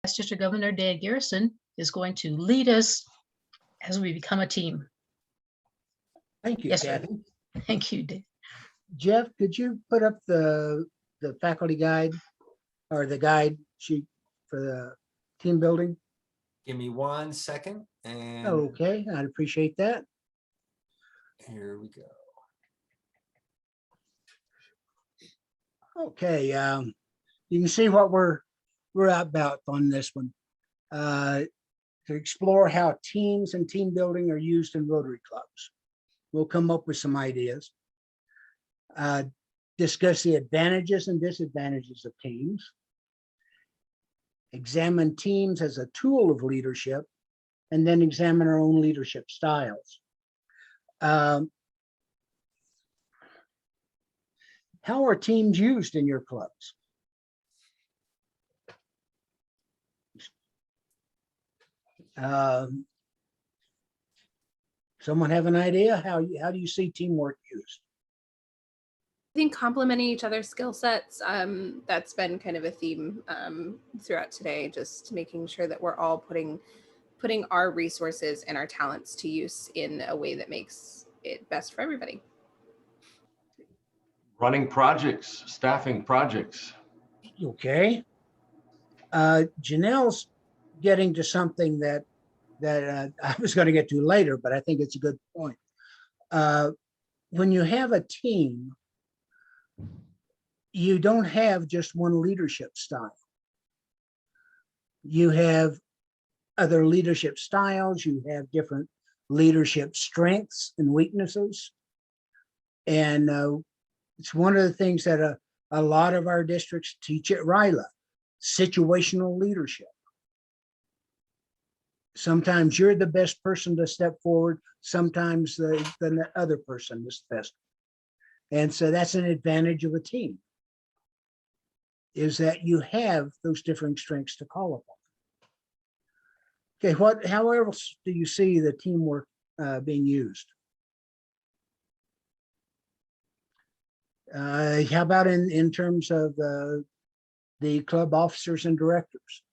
District Governor Dan Garrison is going to lead us as we become a team. Thank you, Yes, sir. Kathy. Thank you, Dave. Jeff, could you put up the faculty guide or the guide sheet for the team building? Give me 1 second, and Okay, I'd appreciate that. here we go. Okay, you can see what we're about on this one. To explore how teams and team building are used in Rotary clubs. We'll come up with some ideas. Discuss the advantages and disadvantages of teams. Examine teams as a tool of leadership, and then examine our own leadership styles. How are teams used in your clubs? Someone have an idea? How do you see teamwork used? I think complementing each other's skill sets, that's been kind of a theme throughout today, just making sure that we're all putting our resources and our talents to use in a way that makes it best for everybody. Running projects, staffing projects. Okay. Janelle's getting to something that I was going to get to later, but I think it's a good point. When you have a team, you don't have just one leadership style. You have other leadership styles, you have different leadership strengths and weaknesses. And it's one of the things that a lot of our districts teach at RLI, situational leadership. Sometimes you're the best person to step forward, sometimes the other person is the best. And so that's an advantage of a team, is that you have those differing strengths to call upon. Okay, how else do you see the teamwork being used? How about in terms of the club officers and directors?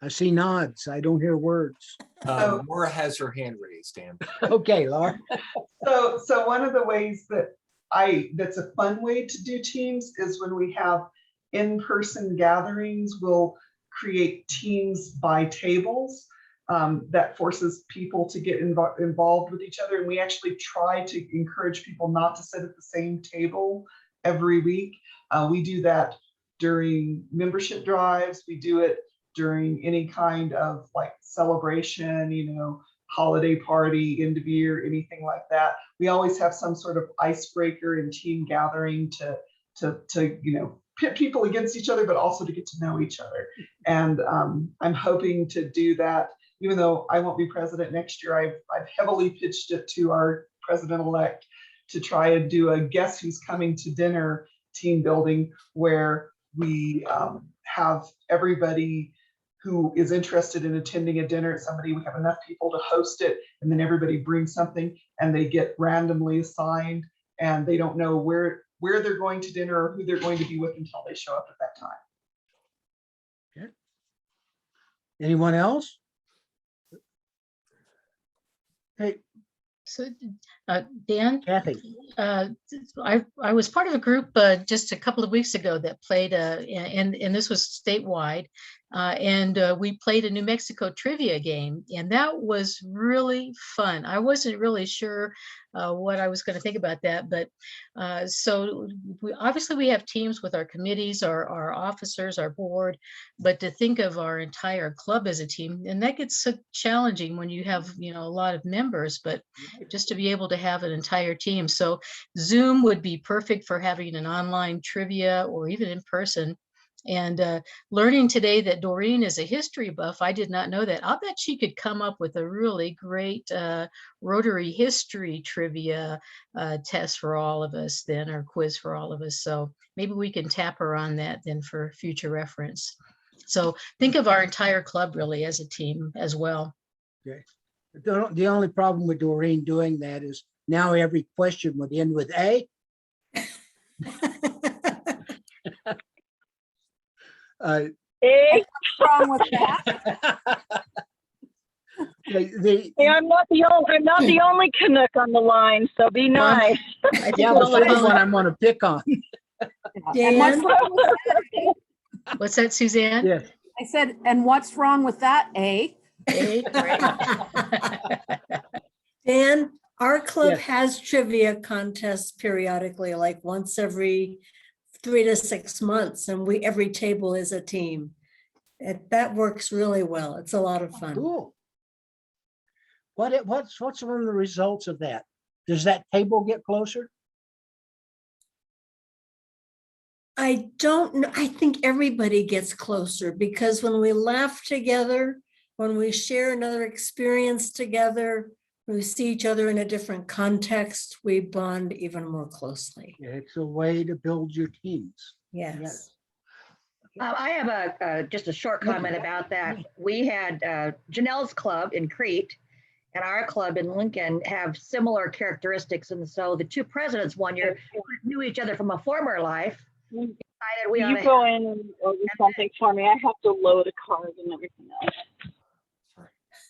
I see nods. I don't hear words. Laura has her hand raised, Dan. Okay, Laura. So one of the ways that's a fun way to do teams is when we have in-person gatherings, we'll create teams by tables that forces people to get involved with each other. And we actually try to encourage people not to sit at the same table every week. We do that during membership drives. We do it during any kind of like celebration, holiday party, end of year, anything like that. We always have some sort of icebreaker and team gathering to pit people against each other, but also to get to know each other. And I'm hoping to do that, even though I won't be president next year. I've heavily pitched it to our president-elect to try and do a guess who's coming to dinner team building, where we have everybody who is interested in attending a dinner at somebody. We have enough people to host it, and then everybody brings something and they get randomly assigned, and they don't know where they're going to dinner or who they're going to be with until they show up at that time. Okay. Anyone else? Hey, So, Dan, Kathy. I was part of a group just a couple of weeks ago that played, and this was statewide, and we played a New Mexico trivia game, and that was really fun. I wasn't really sure what I was going to think about that, but so obviously we have teams with our committees, our officers, our board, but to think of our entire club as a team, and that gets so challenging when you have a lot of members, but just to be able to have an entire team. So Zoom would be perfect for having an online trivia or even in person. And learning today that Doreen is a history buff, I did not know that. I'll bet she could come up with a really great Rotary history trivia test for all of us then, or quiz for all of us. So maybe we can tap her on that then for future reference. So think of our entire club really as a team as well. Okay. The only problem with Doreen doing that is now every question would end with A. Uh, Hey, what's wrong with that? Hey, I'm not the only Canuck on the line, so be Well, nice. I think yeah, we'll but you're the apologize. one I'm going to pick on. And what's Dan, wrong with that? what's that, Suzanne? Yes. I said, and what's wrong with that, eh? Hey, great. Dan, our club Yes. has trivia contests periodically, like once every 3 to 6 months, and every table is a team. That works really well. It's a lot of fun. Cool. What's one of the results of that? Does that table get closer? I don't know. I think everybody gets closer because when we laugh together, when we share another experience together, when we see each other in a different context, we bond even more closely. It's a way to build your teams. Yes. I have just a short comment about that. We had Janelle's club in Crete and our club in Lincoln have similar characteristics. And so the two presidents one year knew each other from a former life. Decided we ought You to go in and order something for me. I have to load a card and everything else.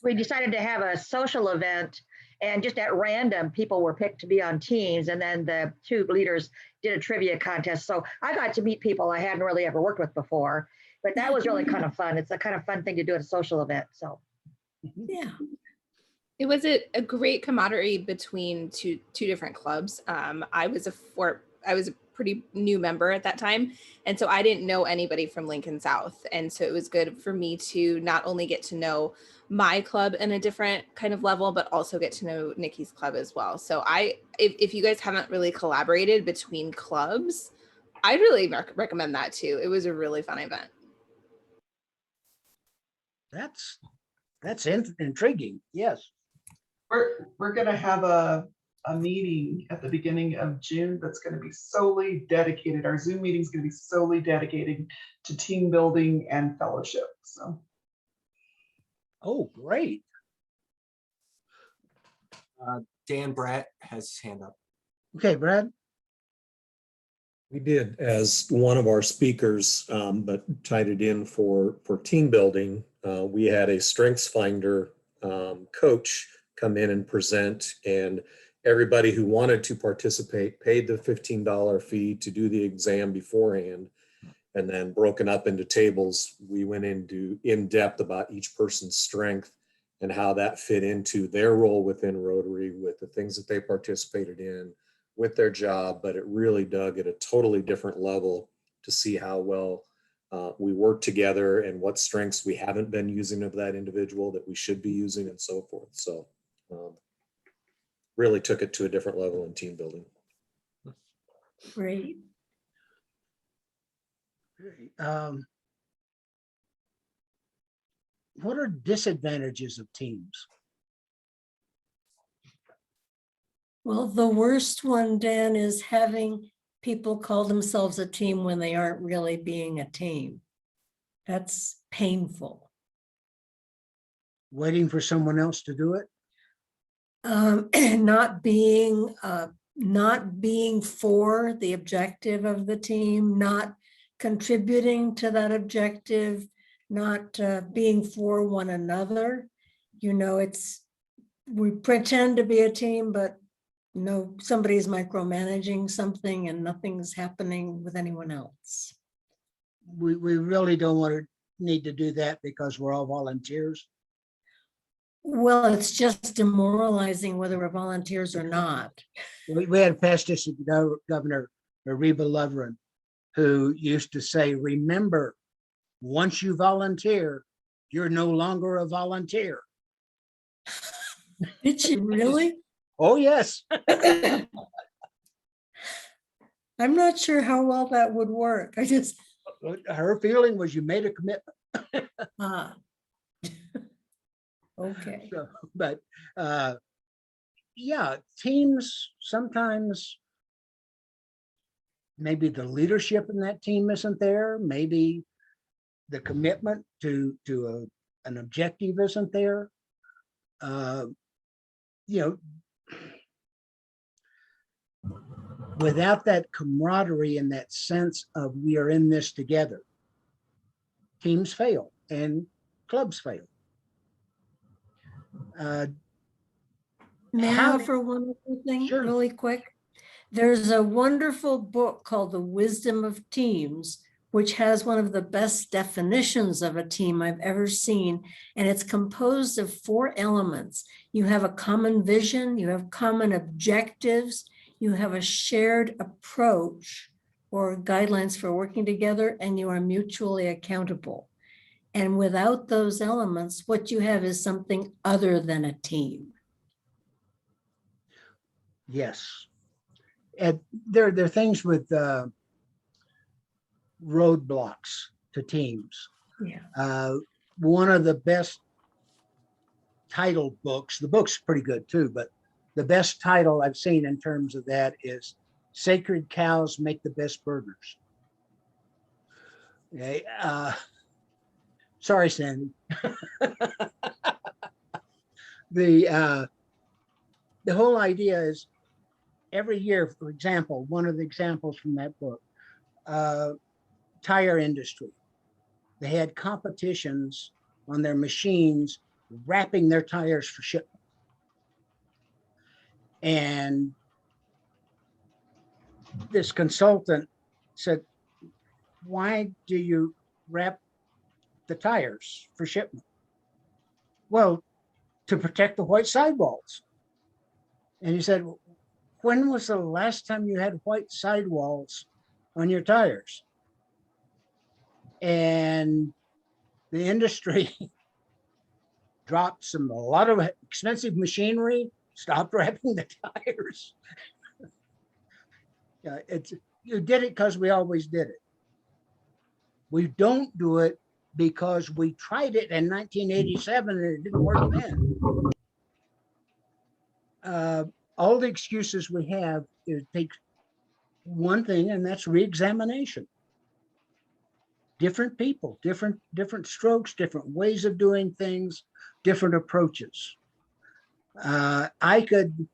we decided to have a social event, and just at random people were picked to be on teams, and then the two leaders did a trivia contest. So I got to meet people I hadn't really ever worked with before, but that was really kind of fun. It's a kind of fun thing to do at a social event. So Yeah. It was a great camaraderie between two different clubs. I was a pretty new member at that time, and so I didn't know anybody from Lincoln South, and so it was good for me to not only get to know my club in a different kind of level, but also get to know Nikki's club as well. So if you guys haven't really collaborated between clubs, I'd really recommend that too. It was a really fun event. That's intriguing. Yes. We're gonna have a meeting at the beginning of June that's gonna be solely dedicated. Our Zoom meeting is gonna be solely dedicated to team building and fellowship. So Oh, great. Dan Bratt has his hand up. Okay, Brad. We did as one of our speakers, but tied it in for team building. We had a Strengths Finder coach come in and present, and everybody who wanted to participate paid the $15 fee to do the exam beforehand. And then broken up into tables, we went into in depth about each person's strength and how that fit into their role within Rotary, with the things that they participated in, with their job. But it really dug at a totally different level to see how well we work together and what strengths we haven't been using of that individual that we should be using, and so forth. So really took it to a different level in team building. Great. What are disadvantages of teams? Well, the worst one, Dan, is having people call themselves a team when they aren't really being a team. That's painful. Waiting for someone else to do it? And not being for the objective of the team, not contributing to that objective, not being for one another. You know, we pretend to be a team, but no, somebody's micromanaging something and nothing's happening with anyone else. We really don't need to do that because we're all volunteers. Well, it's just demoralizing whether we're volunteers or not. We had a past district governor, Reba Loverin, who used to say, remember, once you volunteer, you're no longer a volunteer. Did she really? Oh, yes. I'm not sure how well that would work. Her feeling was you made a commitment. Okay. So, but yeah, teams sometimes, maybe the leadership in that team isn't there. Maybe the commitment to an objective isn't there. You know, Without that camaraderie and that sense of we are in this together, teams fail and clubs fail. May I How- offer one other thing Sure. really quick? There's a wonderful book called The Wisdom of Teams, which has one of the best definitions of a team I've ever seen. And it's composed of 4 elements. You have a common vision, you have common objectives, you have a shared approach or guidelines for working together, and you are mutually accountable. And without those elements, what you have is something other than a team. Yes. And there are things with roadblocks to teams. Yeah. One of the best titled books, the book's pretty good too, but the best title I've seen in terms of that is Sacred Cows Make the Best Burgers. Okay. Sorry, Sandy. The whole idea is every year, for example, one of the examples from that book, tire industry, they had competitions on their machines wrapping their tires for shipment. And this consultant said, why do you wrap the tires for shipment? Well, to protect the white sidewalls. And he said, when was the last time you had white sidewalls on your tires? And the industry dropped a lot of expensive machinery, stopped wrapping the tires. You did it because we always did it. We don't do it because we tried it in 1987 and it didn't work then. All the excuses we have is take one thing, and that's re-examination. Different people, different strokes, different ways of doing things, different approaches. I could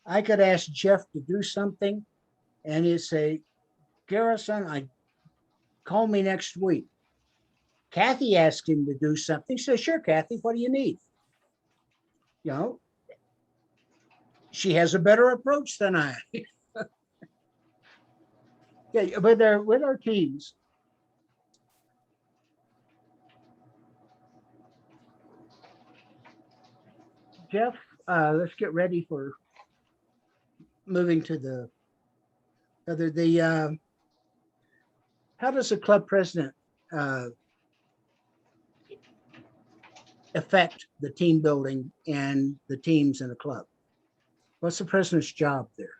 ask Jeff to do something, and he'd say, Garrison, call me next week. Kathy asked him to do something. He said, sure, Kathy, what do you need? You know, she has a better approach than I. Yeah, but with our teams. Jeff, let's get ready for moving to the other. How does a club president affect the team building and the teams in a club? What's the president's job there?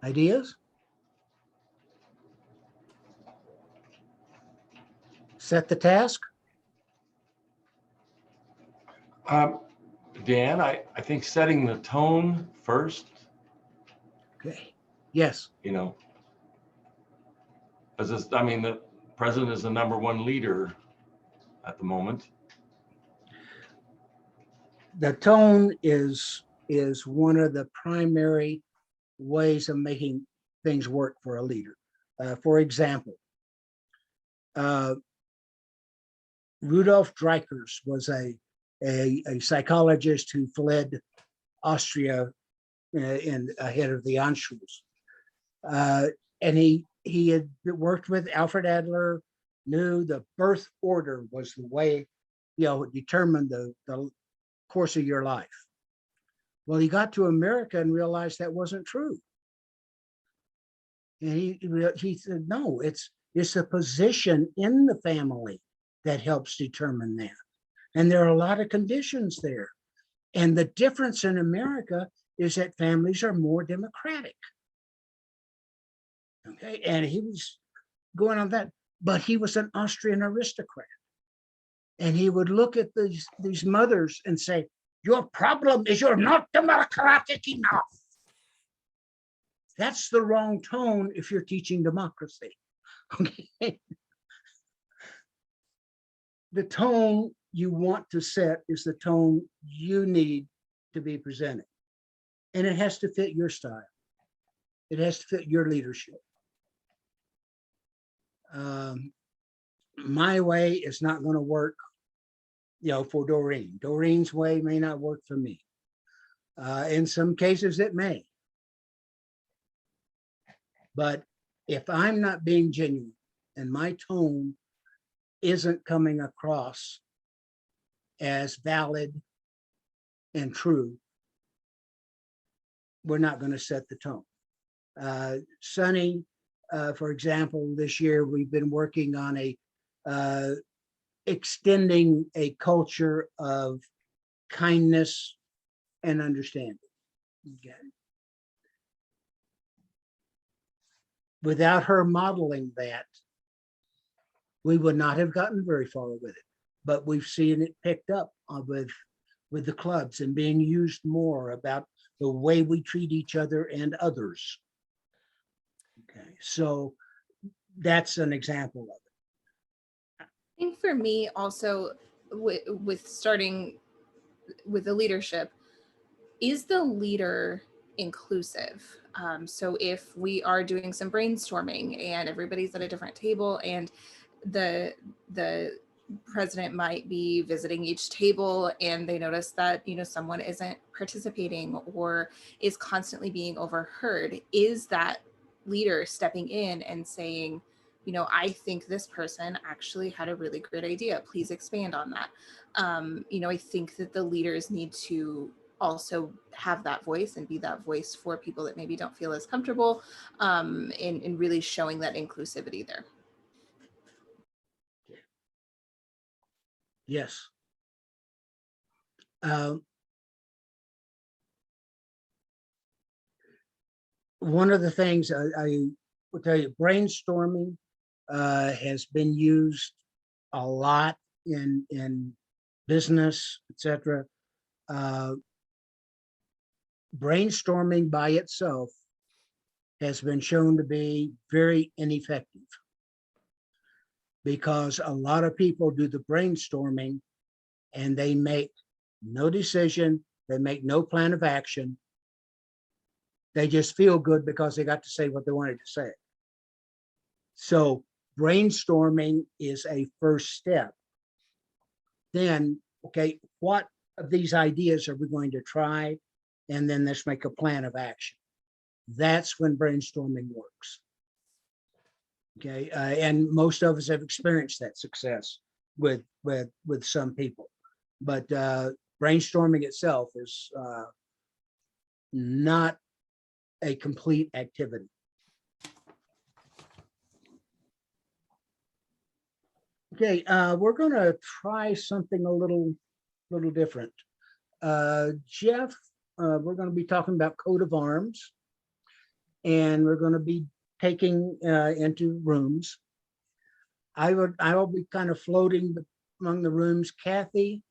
Ideas? Set the task? Dan, I think setting the tone first, Okay. Yes. you know, I mean, the president is the #1 leader at the moment. The tone is one of the primary ways of making things work for a leader. For example, Rudolf Dreikurs was a psychologist who fled Austria in ahead of the Anschluss. And he had worked with Alfred Adler, knew the birth order was the way, determined the course of your life. Well, he got to America and realized that wasn't true. And he said, no, it's a position in the family that helps determine that. And there are a lot of conditions there. And the difference in America is that families are more democratic. Okay, and he was going on that, but he was an Austrian aristocrat. And he would look at these mothers and say, your problem is you're not democratic enough. That's the wrong tone if you're teaching democracy. Okay. The tone you want to set is the tone you need to be presenting. And it has to fit your style. It has to fit your leadership. My way is not going to work, for Doreen. Doreen's way may not work for me. In some cases, it may. But if I'm not being genuine and my tone isn't coming across as valid and true, we're not going to set the tone. Sunny, for example, this year we've been working on extending a culture of kindness and understanding. Okay. Without her modeling that, we would not have gotten very far with it. But we've seen it picked up with the clubs and being used more about the way we treat each other and others. Okay, so that's an example of it. I think for me also with starting with the leadership, is the leader inclusive? So if we are doing some brainstorming and everybody's at a different table and the president might be visiting each table and they notice that, someone isn't participating or is constantly being overheard, is that leader stepping in and saying, I think this person actually had a really great idea. Please expand on that. I think that the leaders need to also have that voice and be that voice for people that maybe don't feel as comfortable in really showing that inclusivity there. Yes. One of the things I will tell you, brainstorming has been used a lot in business, etc. Brainstorming by itself has been shown to be very ineffective because a lot of people do the brainstorming and they make no decision, they make no plan of action. They just feel good because they got to say what they wanted to say. So brainstorming is a first step. Then, okay, what of these ideas are we going to try? And then let's make a plan of action. That's when brainstorming works. Okay, and most of us have experienced that success with some people, but brainstorming itself is not a complete activity. Okay, we're going to try something a little different. Jeff, we're going to be talking about coat of arms, and we're going to be taking into rooms. I will be kind of floating among the rooms. Kathy,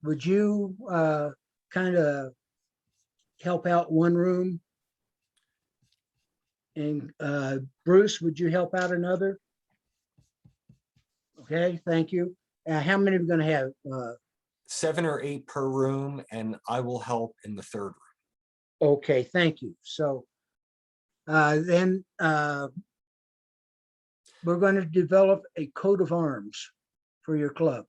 would you kind of help out one room? And Bruce, would you help out another? Okay, thank you. How many are we going to have? 7 or 8 per room, and I will help in the third room. Okay, thank you. So then we're going to develop a coat of arms for your club.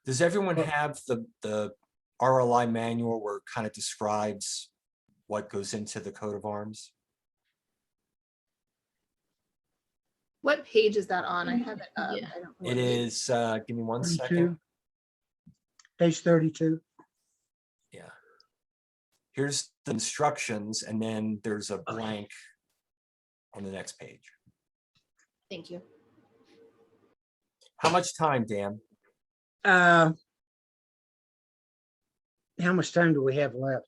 Does everyone have the RLI manual where it kind of describes what goes into the coat of arms? What page is that on? I have it up. Yeah. I don't know It what page. is, give me one 32. second. Page 32. Yeah. Here's the instructions, and then there's a blank on the next page. Thank you. How much time, Dan? How much time do we have left?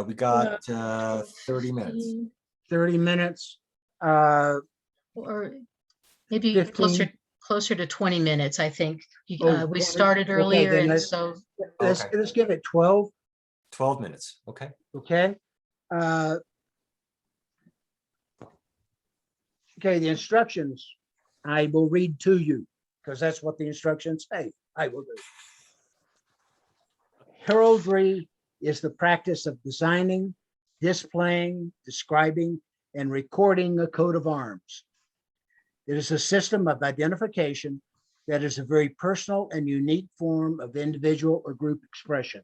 We got 30 minutes. 30 minutes. Or maybe 15. closer to 20 minutes, I think. Oh, We 20. started Okay, earlier, then and let's- so Okay. Let's give it 12. 12 minutes. Okay. Okay. Okay, the instructions I will read to you because that's what the instructions say. I will do. Heraldry is the practice of designing, displaying, describing, and recording a coat of arms. It is a system of identification that is a very personal and unique form of individual or group expression.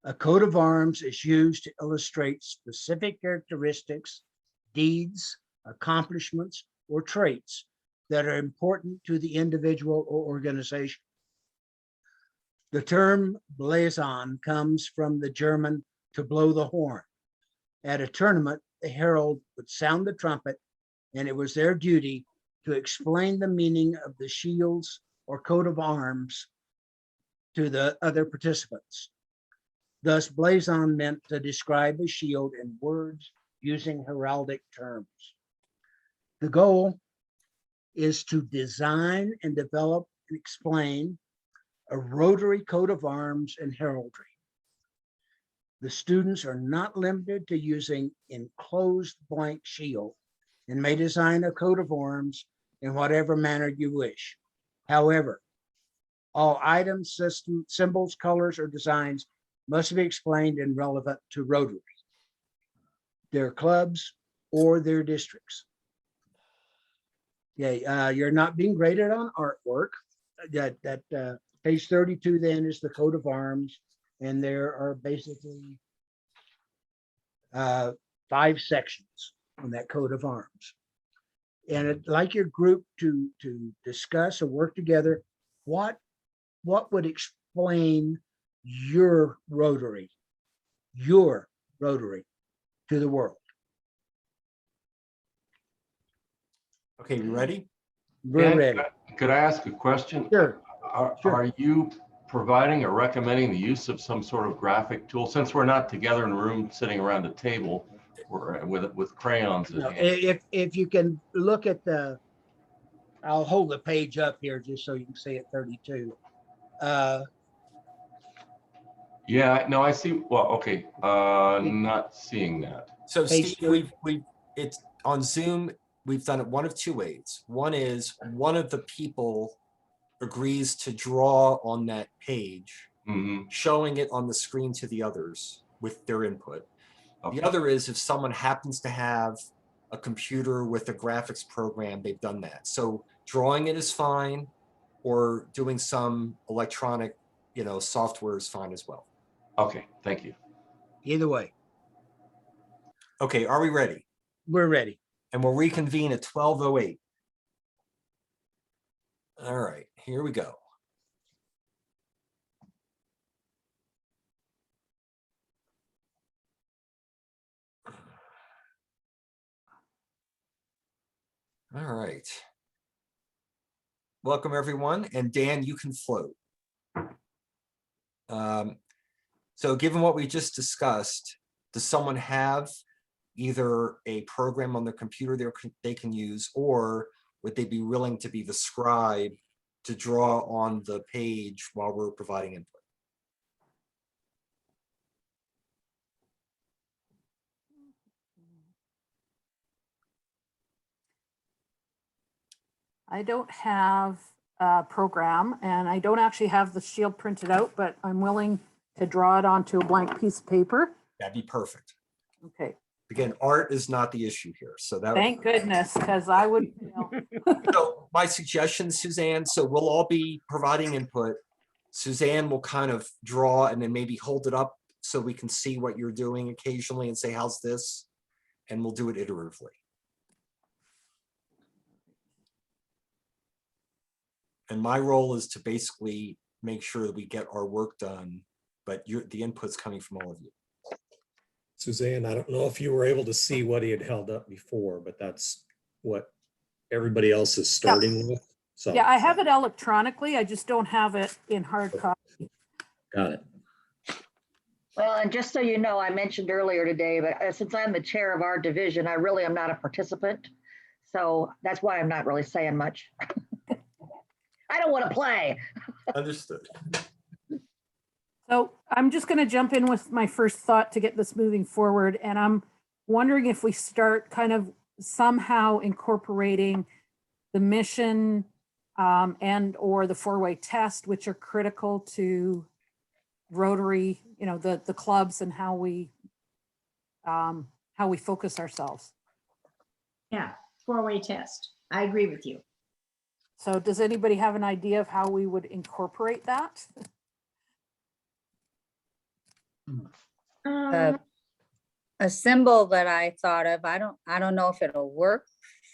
A coat of arms is used to illustrate specific characteristics, deeds, accomplishments, or traits that are important to the individual or organization. The term blazon comes from the German to blow the horn. At a tournament, the herald would sound the trumpet, and it was their duty to explain the meaning of the shields or coat of arms to the other participants. Thus, blazon meant to describe a shield in words using heraldic terms. The goal is to design and develop and explain a rotary coat of arms and heraldry. The students are not limited to using enclosed blank shield and may design a coat of arms in whatever manner you wish. However, all items, systems, symbols, colors, or designs must be explained and relevant to Rotary, their clubs, or their districts. Okay, you're not being graded on artwork. Page 32 then is the coat of arms, and there are basically 5 sections on that coat of arms. And I'd like your group to discuss or work together what would explain your Rotary to the world. Okay, you ready? We're Dan, ready. Could I ask a question? Sure. Sure. Are you providing or recommending the use of some sort of graphic tool, since we're not together in a room sitting around a table or with crayons in No, hand? if you can look at I'll hold the page up here just so you can see it 32. Yeah, no, I see. Well, okay, not seeing that. So Page Steve, it's on Zoom, we've done it one of 2 ways. One is one of the people agrees to draw on that page, showing it on the screen to the others with their input. Okay. The other is if someone happens to have a computer with a graphics program, they've done that. So drawing it is fine, or doing some electronic, software is fine as well. Okay, thank you. Either way, Okay, are we ready? we're ready. And we'll reconvene at 12:08. All right, here we go. All right. Welcome, everyone. And Dan, you can float. So given what we just discussed, does someone have either a program on their computer they can use, or would they be willing to be the scribe to draw on the page while we're providing input? I don't have a program, and I don't actually have the shield printed out, but I'm willing to draw it onto a blank piece of paper. That'd be perfect. Okay. Again, art is not the issue here. So that Thank goodness, because I would. So my suggestion, Suzanne, so we'll all be providing input. Suzanne will kind of draw and then maybe hold it up so we can see what you're doing occasionally and say, how's this? And we'll do it iteratively. And my role is to basically make sure that we get our work done, but the input's coming from all of you. Suzanne, I don't know if you were able to see what he had held up before, but that's what everybody else is starting with. So Yeah, I have it electronically. I just don't have it in hard copy. got it. Well, and just so you know, I mentioned earlier today, but since I'm the chair of our division, I really am not a participant. So that's why I'm not really saying much. I don't want to play. Understood. So I'm just going to jump in with my first thought to get this moving forward. And I'm wondering if we start kind of somehow incorporating the mission and or the 4-way test, which are critical to Rotary, you know, the clubs and how we focus ourselves. Yeah, four-way test. I agree with you. So does anybody have an idea of how we would incorporate that? A symbol that I thought of, I don't know if it'll work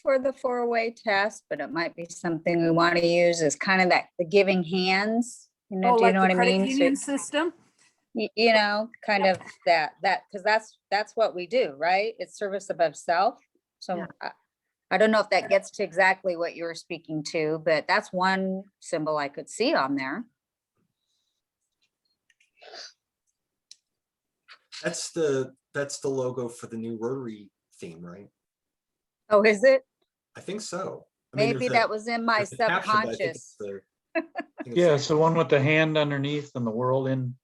for the four-way test, but it might be something we want to use is kind of that, the giving hands, you know, Oh, do you like know the what I credit mean? union So, system? you know, kind of that, because that's what we do, right? It's service above self. So Yeah. I don't know if that gets to exactly what you were speaking to, but that's one symbol I could see on there. That's the logo for the new Rotary theme, right? Oh, is it? I think so. I mean, Maybe that was in my there's a caption, but I think it's subconscious. I think Yeah, it's the one with the hand underneath and the world in.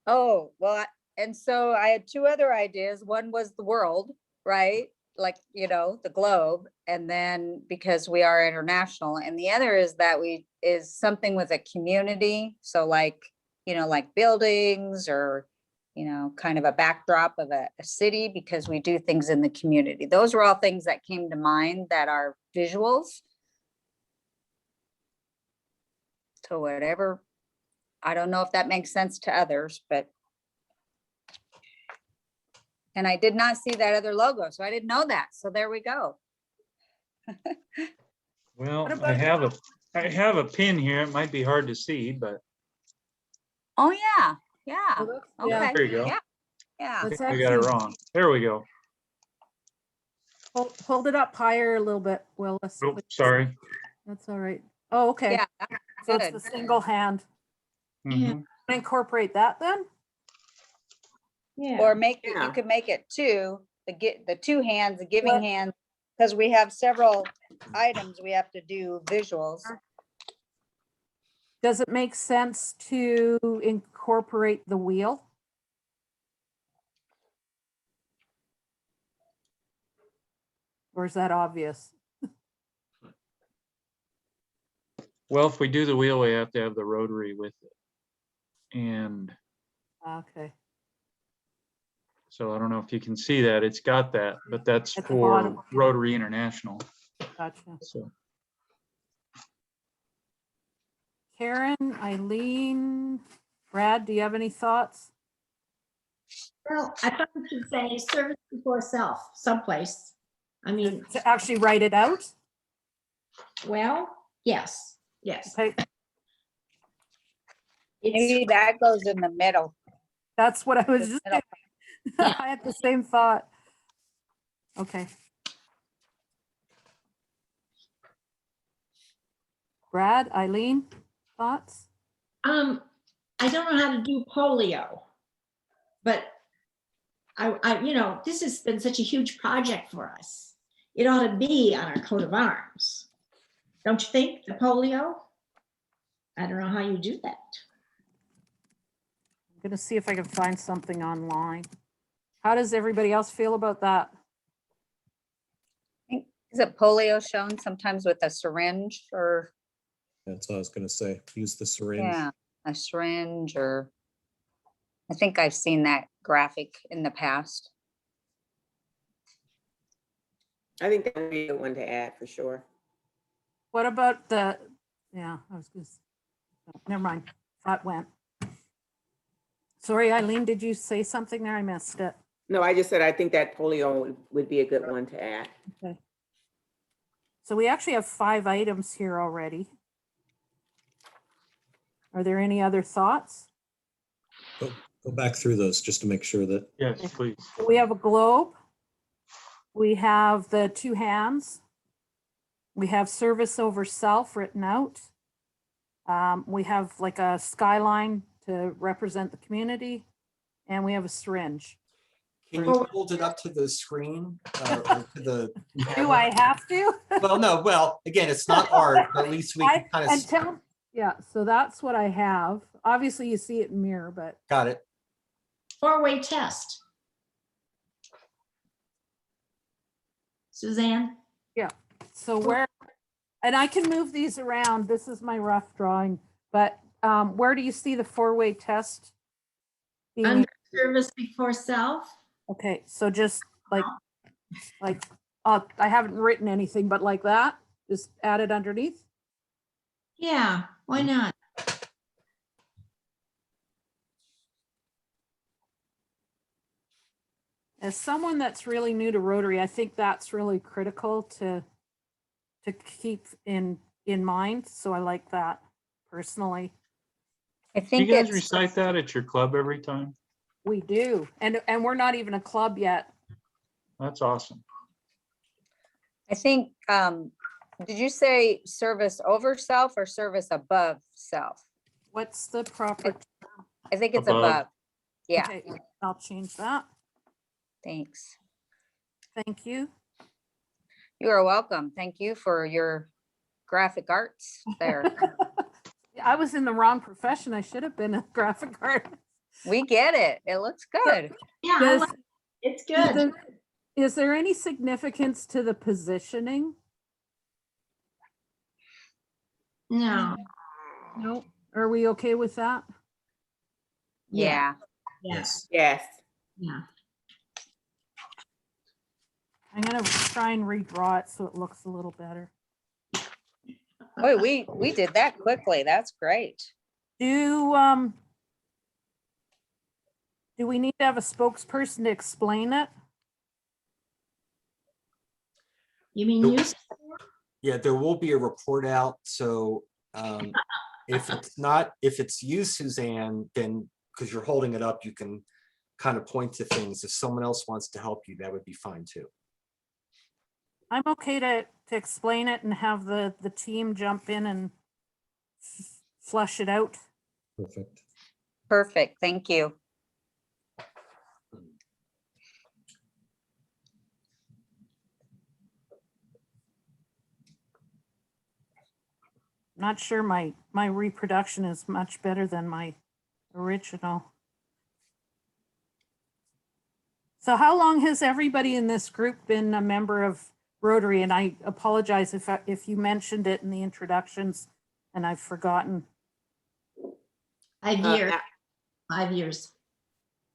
Oh, well, and so I had two other ideas. One was the world, right? Like, you know, the globe. And then because we are international, and the other is that is something with a community. So like, you know, like buildings or, you know, kind of a backdrop of a city, because we do things in the community. Those were all things that came to mind that are visuals. So whatever, I don't know if that makes sense to others, but. And I did not see that other logo, so I didn't know that. So there we go. Well, What I about- have a pin here. It might be hard to see, but Oh, yeah, yeah. Oh, yeah. Okay. there you go. Yeah, yeah. Let's I got it actually wrong. There we go. hold it up higher a little bit, Willis. Oh, please. sorry. That's all right. Oh, okay. Yeah, that's So it's good. the single hand. Mhm. Incorporate that then? Yeah. Or make it, you could make it two, the two hands, the giving hand, because we have several items we have to do visuals. Does it make sense to incorporate the wheel? Or is that obvious? Well, if we do the wheel, we have to have the rotary with it. And Okay. so I don't know if you can see that. It's got that, but that's At the bottom. for Rotary International. Gotcha. So Karen, Eileen, Brad, do you have any thoughts? Well, I thought you should say service before self someplace. I mean, To actually write it out? well, yes, yes. Okay, Maybe that goes in the middle. that's what I was The just middle. thinking. I had the same thought. Okay. Brad, Eileen, thoughts? I don't know how to do polio, but you know, this has been such a huge project for us. It ought to be on our coat of arms. Don't you think, the polio? I don't know how you do that. I'm gonna see if I can find something online. How does everybody else feel about that? Is it polio shown sometimes with a syringe or, That's what I was gonna say. Use the syringe. yeah, a syringe or, I think I've seen that graphic in the past. I think that would be a good one to add for sure. What about the, yeah, I was just, never mind, that went. Sorry, Eileen, did you say something there? I missed it. No, I just said I think that polio would be a good one to add. Okay. So we actually have 5 items here already. Are there any other thoughts? Go back through those just to make sure that. yes, please. We have a globe. We have the 2 hands. We have service over self written out. We have like a skyline to represent the community, and we have a syringe. Can you hold it up to the screen? Or to the? Do I have to? Well, no. Well, again, it's not art, but at least we can kind And of. tell, yeah, so that's what I have. Obviously, you see it in mirror, but Got it. Four-way test. Suzanne? so where, and I can move these around. This is my rough drawing, but where do you see the four-way test? being Under service before self. Okay, so just like, I haven't written anything, but like that, just add it underneath. Yeah, why not? As someone that's really new to Rotary, I think that's really critical to keep in mind. So I like that personally. I You think guys it's, recite that at your club every time? We do, and we're not even a club yet. That's awesome. I think, did you say service over self or service above self? What's the proper? I think it's Above. above. Yeah, Okay, I'll change that. thanks. Thank you. You are welcome. Thank you for your graphic arts there. I was in the wrong profession. I should have been a graphic artist. We get it. It looks good. Yeah, I Does- like it. It's good. Is there any significance to the positioning? No. No. Are we okay with that? Yeah. Yes. Yes. Yeah. I'm gonna try and redraw it so it looks a little better. Boy, we did that quickly. That's great. Do we need to have a spokesperson to explain it? You mean Nope. use? Yeah, there will be a report out. So if it's you, Suzanne, then because you're holding it up, you can kind of point to things. If someone else wants to help you, that would be fine too. I'm okay to explain it and have the team jump in and flush it out. Perfect. Perfect. Thank you. Not sure my reproduction is much better than my original. So how long has everybody in this group been a member of Rotary? And I apologize if you mentioned it in the introductions and I've forgotten. 5 years. 5 years.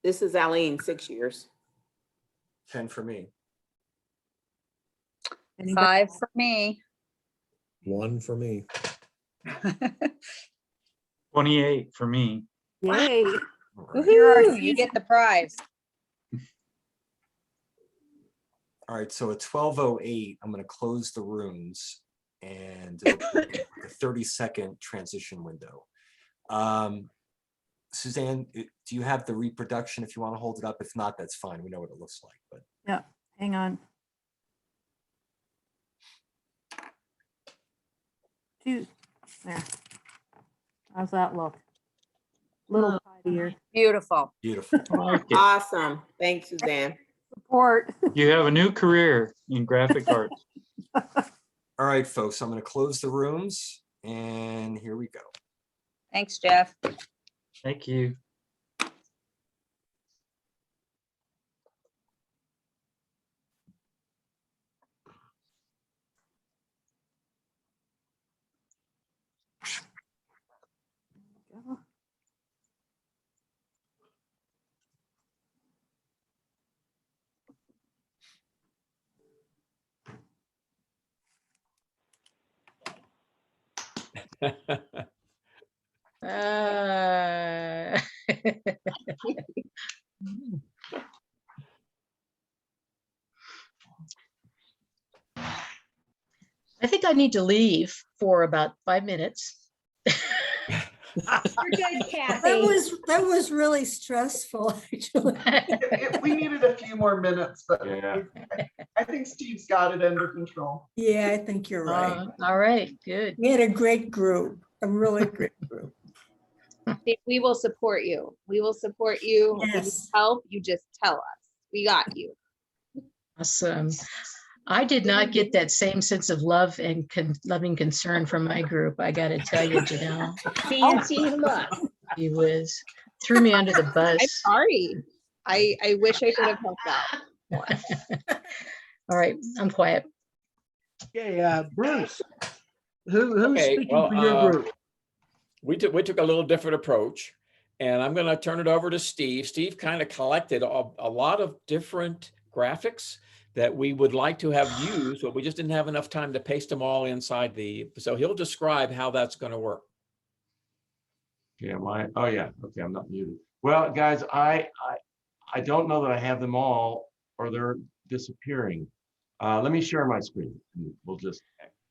This is Aline, 6 years. 10 for me. 5 for me. 1 for me. 28 for me. Yay. Woohoo, you get the prize. All right, so at 12:08, I'm going to close the rooms and a 30-second transition window. Suzanne, do you have the reproduction if you want to hold it up? If not, that's fine. We know what it looks like. But Yeah, hang on. There. How's that look? Little tidier. Beautiful. beautiful. I like it. Awesome. Thanks, Suzanne. Support. You have a new career in graphic arts. All right, folks, I'm going to close the rooms and here we go. Thanks, Jeff. Thank you. I think I need to leave for about 5 minutes. You're good, Kathy. That was really stressful, actually. We needed a few more minutes, but Yeah. I think Steve's got it under control. Yeah, I think you're right. All right, good. We had a great group, a really great group. We will support you. We will support you. If you need Yes. help, you just tell us. We got you. Awesome. I did not get that same sense of love and loving concern from my group. I got to tell you, Janelle. Fancy look. He was threw me under the I'm bus. sorry. I wish I could have helped out. All right, I'm quiet. Okay, Bruce, who's Okay, speaking well, for your group? we took a little different approach, and I'm going to turn it over to Steve. Steve kind of collected a lot of different graphics that we would like to have used, but we just didn't have enough time to paste them all inside so he'll describe how that's going to work. Yeah, oh yeah, okay, I'm not muted. Well, guys, I don't know that I have them all, or they're disappearing. Let me share my screen, and we'll just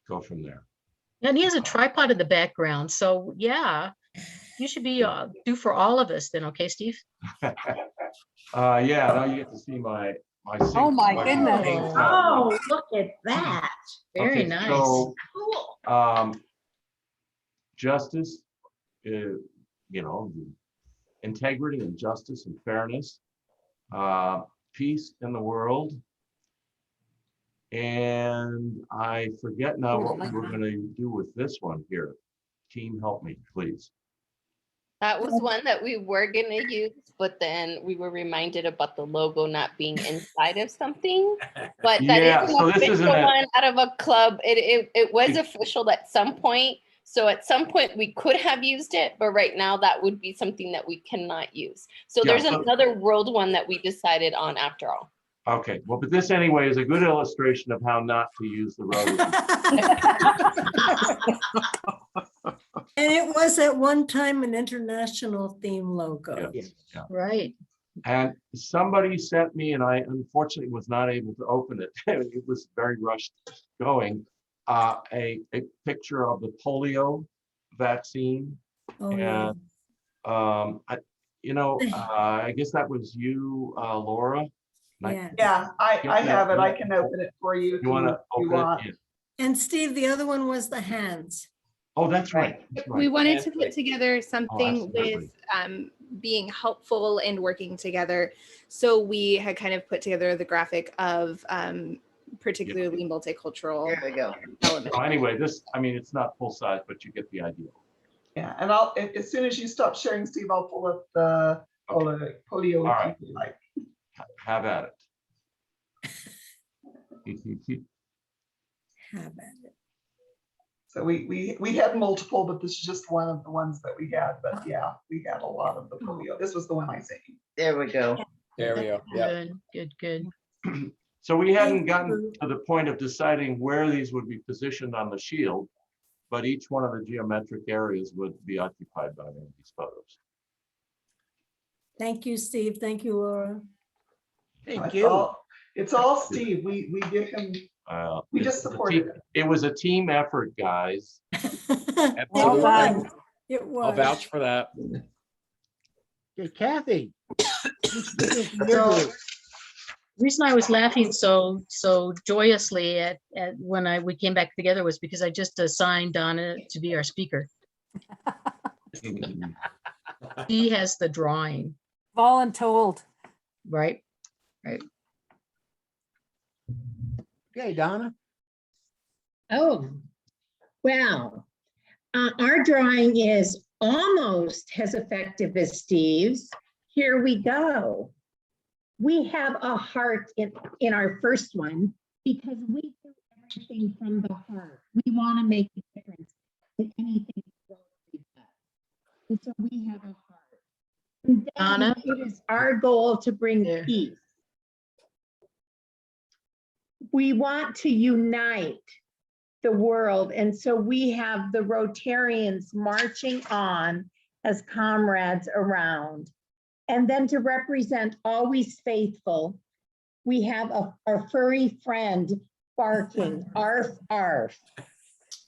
go from there. And he has a tripod in the background, so yeah, you should be due for all of us then, okay, Steve? Yeah, now you get to see my Oh my goodness. Oh, look at that. Very okay, nice. So, Cool. justice, integrity and justice and fairness, peace in the world. And I forget now what we were going to do with this one here. Team, help me, please. That was one that we were going to use, but then we were reminded about the logo not being inside of something. But that Yeah, is an so this official isn't one out of a club. It was official at some point. So at some point we could have used it, but right now that would be something that we cannot use. So Yeah, there's another world one that we decided on after all. Okay, well, but this anyway is a good illustration of how not to use the road. And it was at one time an international theme logo. Yes, yeah. Right. And somebody sent me, and I unfortunately was not able to open it. It was very rushed going. A picture of the polio vaccine. Oh, And I guess that was you, Laura. Yeah, I have it. I can open it for you. You want to open it? Yeah. And Steve, the other one was the hands. Oh, that's right. That's right. We wanted to put together something absolutely. with being helpful and working together. So we had kind of put together the graphic of particularly multicultural elements. So anyway, it's not full size, but you get the idea. Yeah, and as soon as you stop sharing, Steve, I'll pull up the polio All right. if you like. Have at it. Have at it. So we had multiple, but this is just one of the ones that we had. But yeah, we had a lot of the polio. This was the one I seen. There we go. There we go. Yeah. Good. So we hadn't gotten to the point of deciding where these would be positioned on the shield, but each one of the geometric areas would be occupied by one of these photos. Thank you, Steve. Thank you, Laura. Thank you. It's all Steve. We give him. We just supported it. It was a team effort, guys. Well done. It was. I'll vouch for that. Okay, Kathy. So, the reason I was laughing so joyously at when we came back together was because I just assigned Donna to be our speaker. He has the drawing. Voluntold. Right. Okay, Donna. Oh, wow. Our drawing is almost as effective as Steve's. Here we go. We have a heart in our first one because we do everything from the heart. We want to make a difference in anything we do. And so we have a heart. And then Donna? it is our goal to bring peace. We want to unite the world. And so we have the Rotarians marching on as comrades around. And then to represent always faithful, we have our furry friend barking, arf, arf.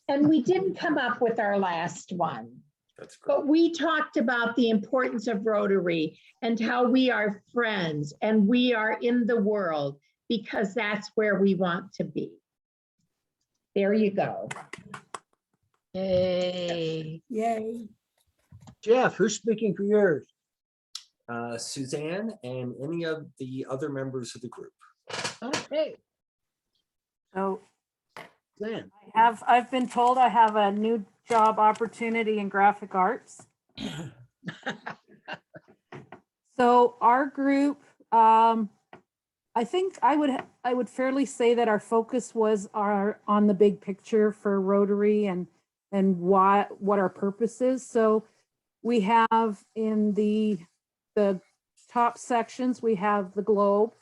And we didn't come up with our last one. That's great. But we talked about the importance of Rotary and how we are friends and we are in the world because that's where we want to be. There you go. Yay. Yay. Jeff, who's speaking for yours? Suzanne and any of the other members of the group. Okay. So Suzanne. I've been told I have a new job opportunity in graphic arts. So our group, I think I would fairly say that our focus was on the big picture for Rotary and and what our purpose is. So we have in the top sections, we have the globe,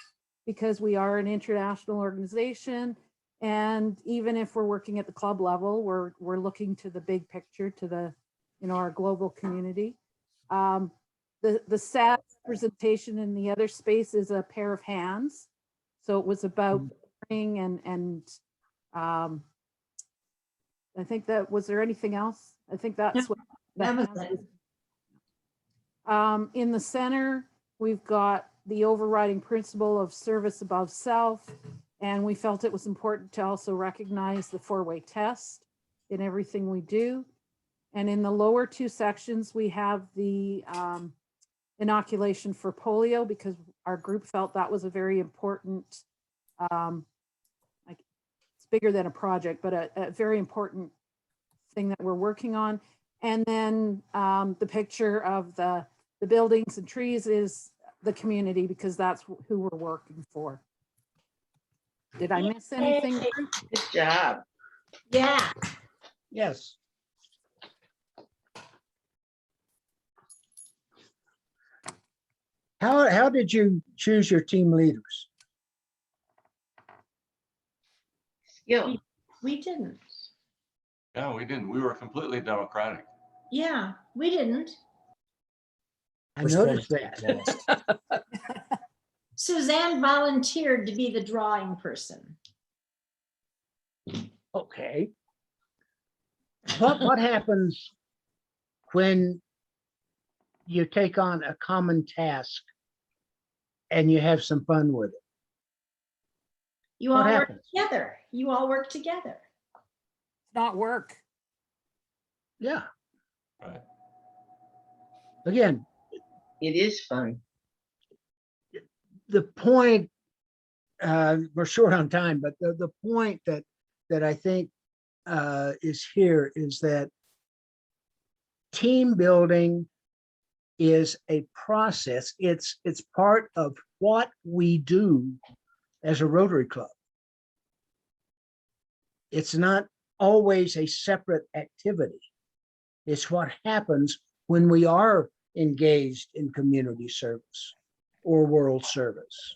because we are an international organization. And even if we're working at the club level, we're looking to the big picture, to the, our global community. The sad representation in the other space is a pair of hands. So it was about caring and I think that, was there anything else? I think that's what That was that it. was. In the center, we've got the overriding principle of service above self. And we felt it was important to also recognize the four-way test in everything we do. And in the lower two sections, we have the inoculation for polio, because our group felt that was a very important, like, it's bigger than a project, but a very important thing that we're working on. And then the picture of the buildings and trees is the community, because that's who we're working for. Did I miss anything? Good job. Yeah. Yes. How did you choose your team leaders? Skill. We didn't. No, we didn't. We were completely democratic. Yeah, we didn't. I noticed that. Suzanne volunteered to be the drawing person. Okay. What happens when you take on a common task and you have some fun with it? You What all work happens? together. You all work together. It's not work. Yeah. Right. Again, It is fun. the point, we're short on time, but the point that I think is here is that team building is a process. It's part of what we do as a Rotary Club. It's not always a separate activity. It's what happens when we are engaged in community service or world service.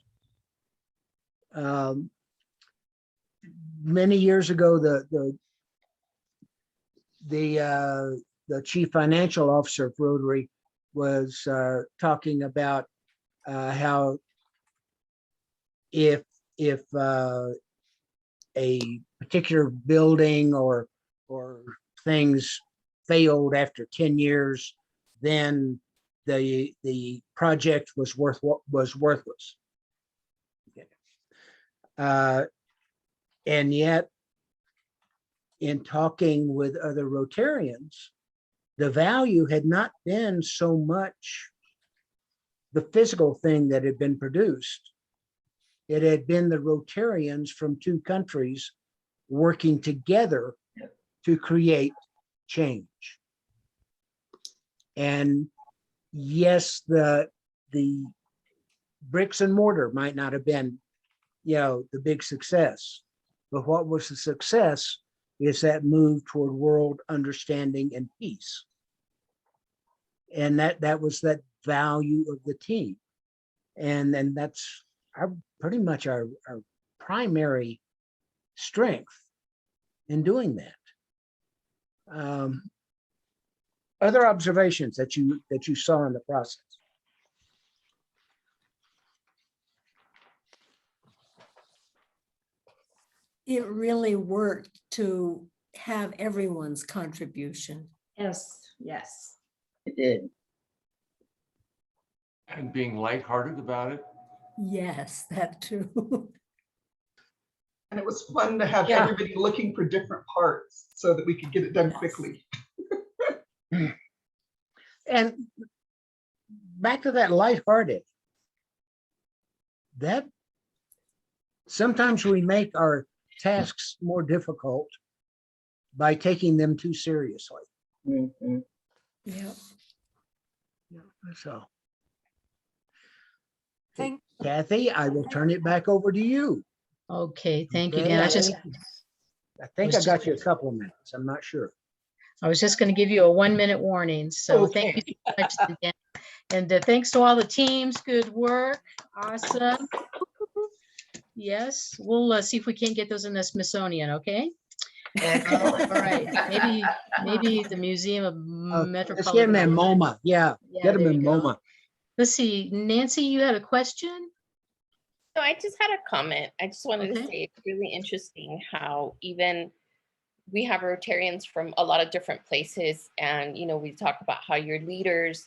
Many years ago, the chief financial officer of Rotary was talking about how if a particular building or things failed after 10 years, then the project was worthless. And yet, in talking with other Rotarians, the value had not been so much the physical thing that had been produced. It had been the Rotarians from two countries working together to create change. And yes, the bricks and mortar might not have been, the big success, but what was the success is that move toward world understanding and peace. And that was that value of the team. And then that's pretty much our primary strength in doing that. Other observations that you saw in the process? It really worked to have everyone's contribution. Yes, yes. It did. And being lighthearted about it. Yes, that too. And it was fun to have everybody looking for different parts so that we could get it done quickly. And back to that lighthearted, that sometimes we make our tasks more difficult by taking them too seriously. Mm-hmm. Yeah. So, Thank Kathy, I will turn it back over to you. Okay, thank you, Okay, Dan. I think I got you a couple of minutes. I'm not sure. I was just going to give you a 1-minute warning. So thank you so much. Dan. And thanks to all the teams. Good work. Awesome. Yes, we'll see if we can't get those in the Smithsonian. Okay. All right. Maybe the Museum of Let's get them in Metropolitan. MoMA. Yeah, get them there in you go. MoMA. Let's see. Nancy, you had a question? So I just had a comment. I just wanted to Okay. say it's really interesting how even we have Rotarians from a lot of different places, and we talk about how your leaders,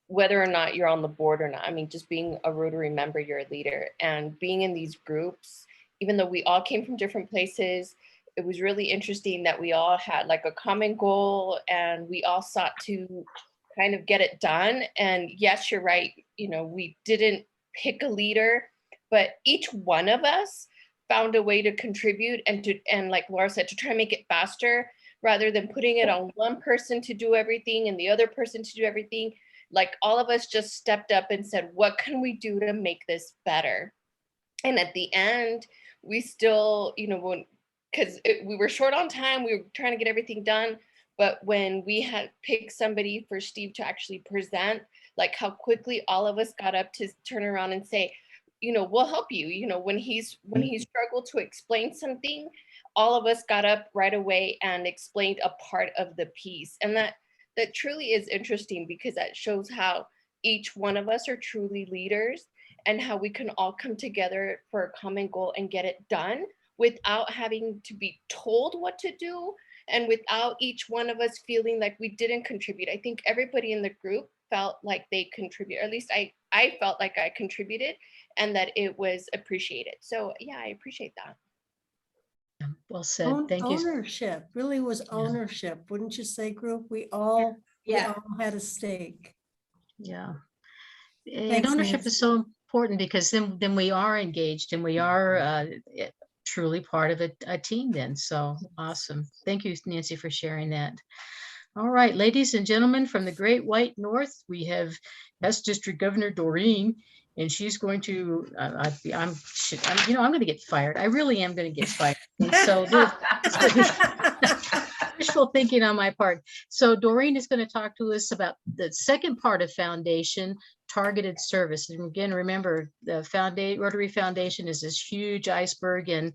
whether or not you're on the board or not, I mean, just being a Rotary member, you're a leader, and being in these groups, even though we all came from different places, it was really interesting that we all had like a common goal and we all sought to kind of get it done. And yes, you're right, we didn't pick a leader, but each one of us found a way to contribute and like Laura said, to try and make it faster rather than putting it on one person to do everything and the other person to do everything. Like all of us just stepped up and said, what can we do to make this better? And at the end, we still, because we were short on time, we were trying to get everything done. But when we had picked somebody for Steve to actually present, like how quickly all of us got up to turn around and say, we'll help you. When he struggled to explain something, all of us got up right away and explained a part of the piece. And that truly is interesting because that shows how each one of us are truly leaders and how we can all come together for a common goal and get it done without having to be told what to do and without each one of us feeling like we didn't contribute. I think everybody in the group felt like they contribute, or at least I felt like I contributed and that it was appreciated. So yeah, I appreciate that. Well said. Thank you. Ownership, really was ownership, wouldn't you say, group? We all had a stake. Yeah. And Thanks, ownership Nancy. is so important because then we are engaged and we are truly part of a team then. So awesome. Thank you, Nancy, for sharing that. All right, ladies and gentlemen, from the Great White North, we have S District Governor Doreen, and she's going to, I'm going to get fired. I really am going to get fired. And so wishful thinking on my part. So Doreen is going to talk to us about the second part of Foundation, targeted service. And again, remember the Rotary Foundation is this huge iceberg, and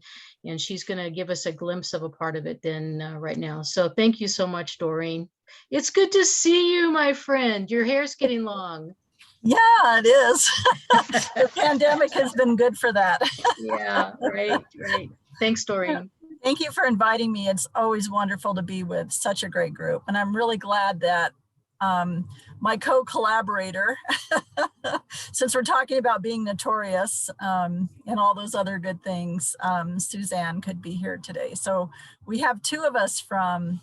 she's going to give us a glimpse of a part of it then right now. So thank you so much, Doreen. It's good to see you, my friend. Your hair's getting long. Yeah, it is. The pandemic has been good for that. Yeah, right. Thanks, Doreen. Thank you for inviting me. It's always wonderful to be with such a great group. And I'm really glad that my co-collaborator, since we're talking about being notorious and all those other good things, Suzanne could be here today. So we have two of us from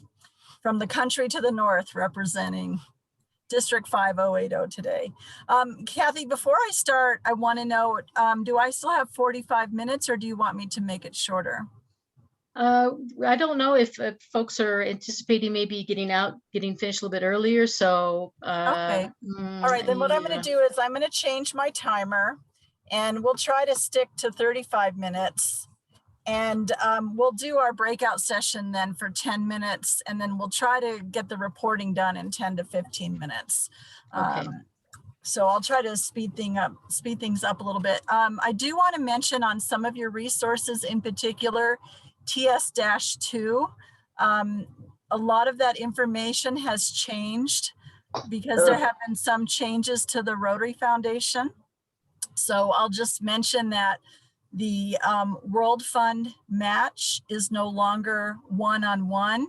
the country to the north representing District 5080 today. Kathy, before I start, I want to know, do I still have 45 minutes or do you want me to make it shorter? I don't know if folks are anticipating maybe getting finished a little bit earlier. So okay. All right, then what I'm going to do is I'm going to change my timer and we'll try to stick to 35 minutes. And we'll do our breakout session then for 10 minutes, and then we'll try to get the reporting done in 10 to 15 minutes. Okay. So I'll try to speed things up a little bit. I do want to mention on some of your resources, in particular, TS-2. A lot of that information has changed because there have been some changes to the Rotary Foundation. So I'll just mention that the World Fund match is no longer one-on-one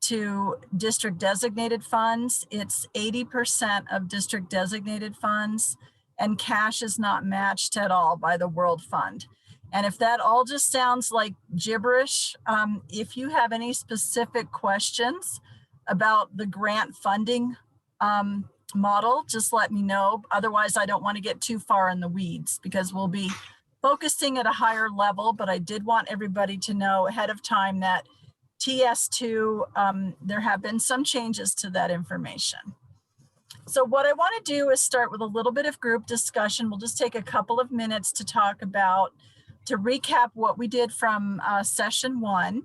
to district designated funds. It's 80% of district designated funds, and cash is not matched at all by the World Fund. And if that all just sounds like gibberish, if you have any specific questions about the grant funding model, just let me know. Otherwise, I don't want to get too far in the weeds because we'll be focusing at a higher level, but I did want everybody to know ahead of time that TS2, there have been some changes to that information. So what I want to do is start with a little bit of group discussion. We'll just take a couple of minutes to talk about, to recap what we did from session 1.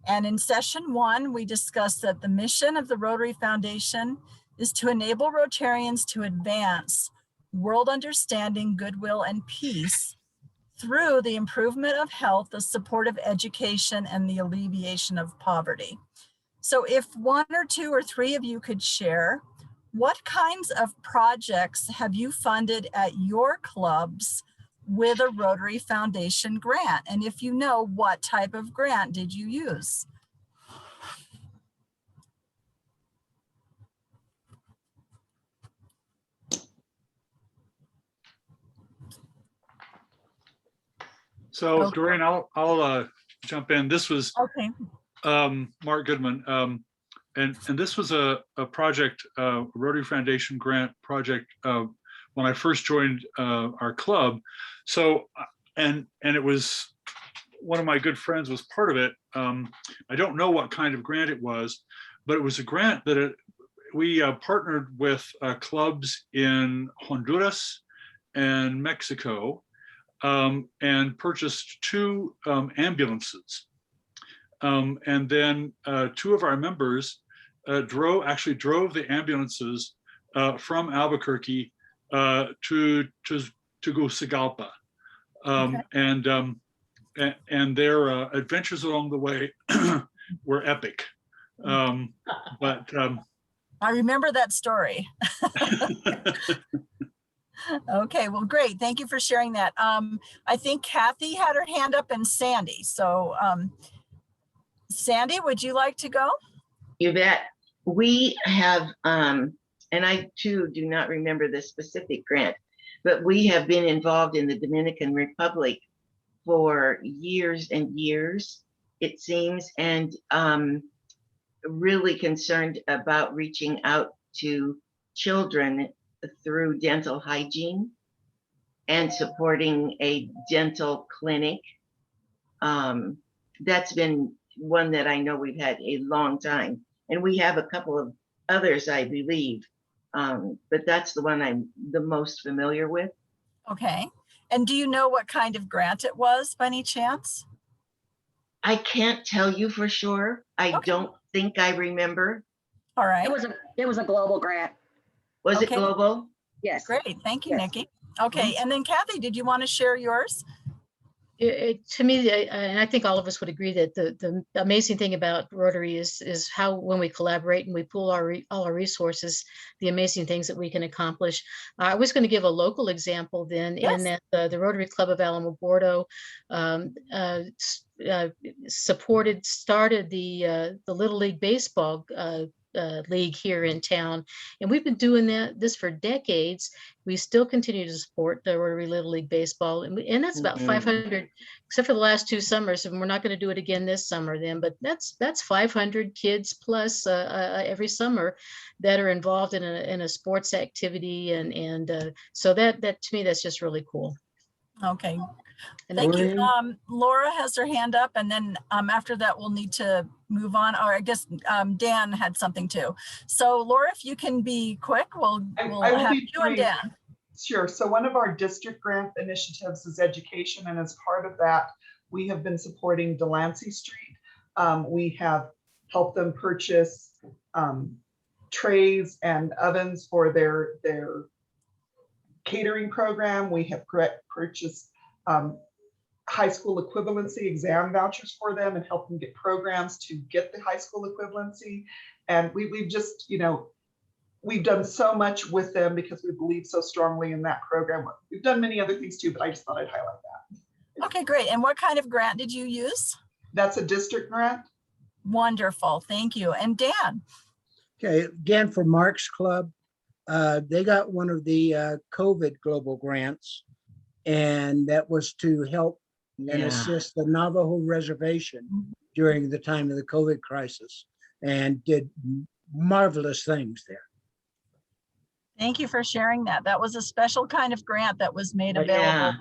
And in session 1, we discussed that the mission of the Rotary Foundation is to enable Rotarians to advance world understanding, goodwill, and peace through the improvement of health, the support of education, and the alleviation of poverty. So if 1 or 2 or 3 of you could share, what kinds of projects have you funded at your clubs with a Rotary Foundation grant? And if you know, what type of grant did you use? So Okay. Doreen, I'll jump in. This was Okay. Mark Goodman. And this was a project, Rotary Foundation grant project when I first joined our club. So, and it was, one of my good friends was part of it. I don't know what kind of grant it was, but it was a grant that we partnered with clubs in Honduras and Mexico, and purchased 2 ambulances. And then 2 of our members actually drove the ambulances from Albuquerque to Tegucigalpa. And their adventures along the way were epic. I remember that story. Okay, well, great. Thank you for sharing that. I think Kathy had her hand up and Sandy. So Sandy, would you like to go? You bet. We have, and I too do not remember the specific grant, but we have been involved in the Dominican Republic for years and years, it seems, and really concerned about reaching out to children through dental hygiene and supporting a dental clinic. That's been one that I know we've had a long time, and we have a couple of others, I believe, but that's the one I'm the most familiar with. Okay. And do you know what kind of grant it was by any chance? I can't tell you for sure. I don't think I remember. All right. It was a global grant. Was it global? Yes. Great. Thank you, Nikki. Okay. And then Kathy, did you want to share yours? To me, and I think all of us would agree that the amazing thing about Rotary is how, when we collaborate and we pool all our resources, the amazing things that we can accomplish. I was going to give a local example then, in that the Rotary Club of Alamogordo started the Little League Baseball league here in town, and we've been doing this for decades. We still continue to support the Rotary Little League Baseball, and that's about 500, except for the last 2 summers, and we're not going to do it again this summer then, but that's 500 kids plus every summer that are involved in a sports activity, and so that to me, that's just really cool. Okay. And thank you. Laura has her hand up, and then after that, we'll need to move on. Or I guess Dan had something too. So Laura, if you can be quick, we'll have you and Dan. Sure. So one of our district grant initiatives is education. And as part of that, we have been supporting Delancey Street. We have helped them purchase trays and ovens for their catering program. We have purchased high school equivalency exam vouchers for them and help them get programs to get the high school equivalency. And we've just, we've done so much with them because we believe so strongly in that program. We've done many other things too, but I just thought I'd highlight that. Okay, great. And what kind of grant did you use? That's a district grant. Wonderful. Thank you. And Dan? Okay, again, for Mark's Club, they got one of the COVID global grants, and that was to help and assist the Navajo reservation during the time of the COVID crisis, and did marvelous things there. Thank you for sharing that. That was a special kind of grant that was made available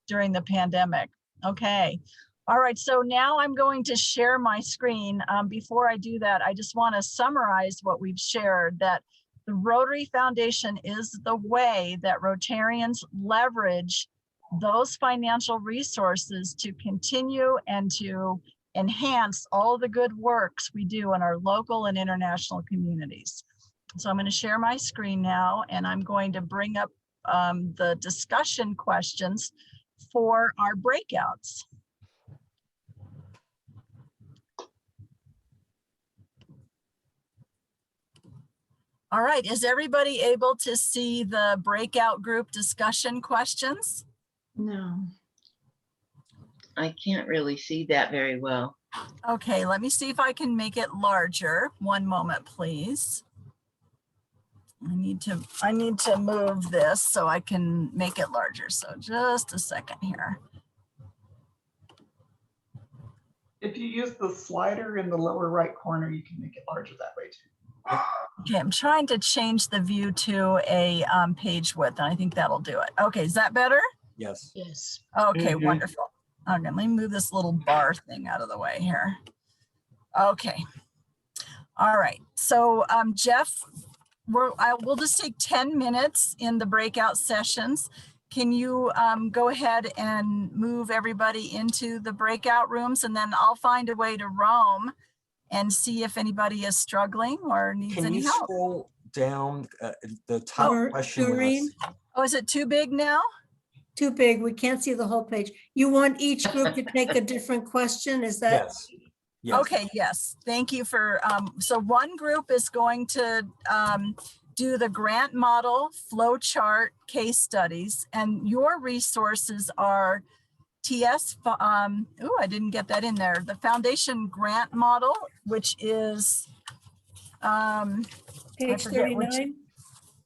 during the pandemic. Okay. All right. So now I'm going to share my screen. Before I do that, I just want to summarize what we've shared, that the Rotary Foundation is the way that Rotarians leverage those financial resources to continue and to enhance all the good works we do in our local and international communities. So I'm going to share my screen now, and I'm going to bring up the discussion questions for our breakouts. All right, is everybody able to see the breakout group discussion questions? No. I can't really see that very well. Okay, let me see if I can make it larger. One moment, please. I need to move this so I can make it larger. So just a second here. If you use the slider in the lower right corner, you can make it larger that way too. Okay, I'm trying to change the view to a page width, and I think that'll do it. Okay, is that better? Yes. Yes. Okay, wonderful. Okay, let me move this little bar thing out of the way here. Okay. All right. So Jeff, we'll just take 10 minutes in the breakout sessions. Can you go ahead and move everybody into the breakout rooms, and then I'll find a way to roam and see if anybody is struggling or needs Can any you help. scroll down the top question? Doreen? Oh, is it too big now? Too big. We can't see the whole page. You want each group to take a different question? Is that? Yes. Yes. Okay, yes. Thank you for, so one group is going to do the grant model, flow chart, case studies, and your resources are TS, I didn't get that in there. The foundation grant model, which is, Page 39?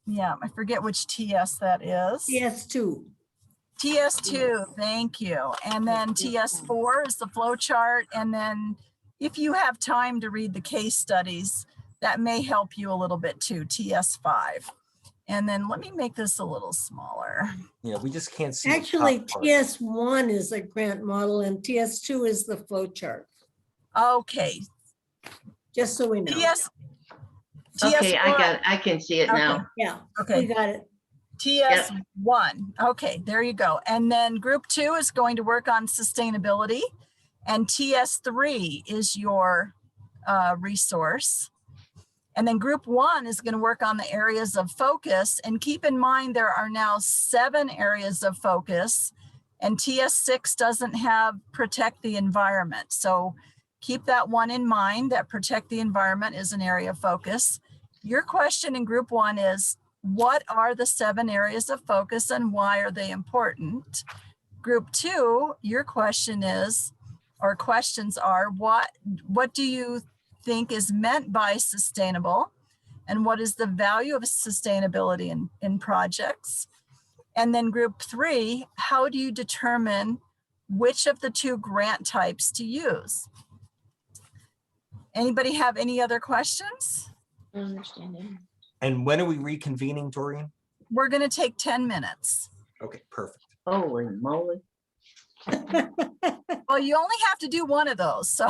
Yeah, I forget which TS that is. TS2. TS2, thank you. And then TS4 is the flow chart. And then if you have time to read the case studies, that may help you a little bit too, TS5. And then let me make this a little smaller. Yeah, we just can't see. Actually, TS1 is a grant model and TS2 is the flow chart. Okay. Just so we know. Okay, I can see it now. Yeah, okay. We got it. TS1. Okay, there you go. And then group 2 is going to work on sustainability, and TS3 is your resource. And then group 1 is going to work on the areas of focus. And keep in mind, there are now 7 areas of focus, and TS6 doesn't have protect the environment. So keep that one in mind, that protect the environment is an area of focus. Your question in group 1 is, what are the 7 areas of focus and why are they important? Group 2, your question is, or questions are, what do you think is meant by sustainable? And what is the value of sustainability in projects? And then group 3, how do you determine which of the 2 grant types to use? Anybody have any other questions? I don't understand it. And when are we reconvening, Doreen? We're going to take 10 minutes. Okay, perfect. Holy moly. Well, you only have to do one of those. So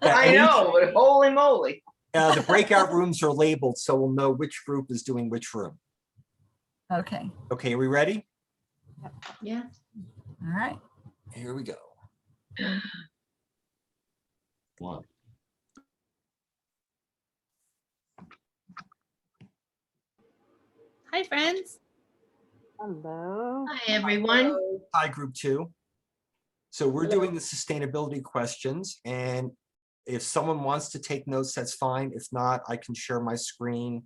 I know, but holy moly. The breakout rooms are labeled, so we'll know which group is doing which room. Okay. Okay, are we ready? Yeah. All right. Here we go. One. Hi, friends. Hello. Hi, everyone. Hi, group 2. So we're doing the sustainability questions, and if someone wants to take notes, that's fine. If not, I can share my screen.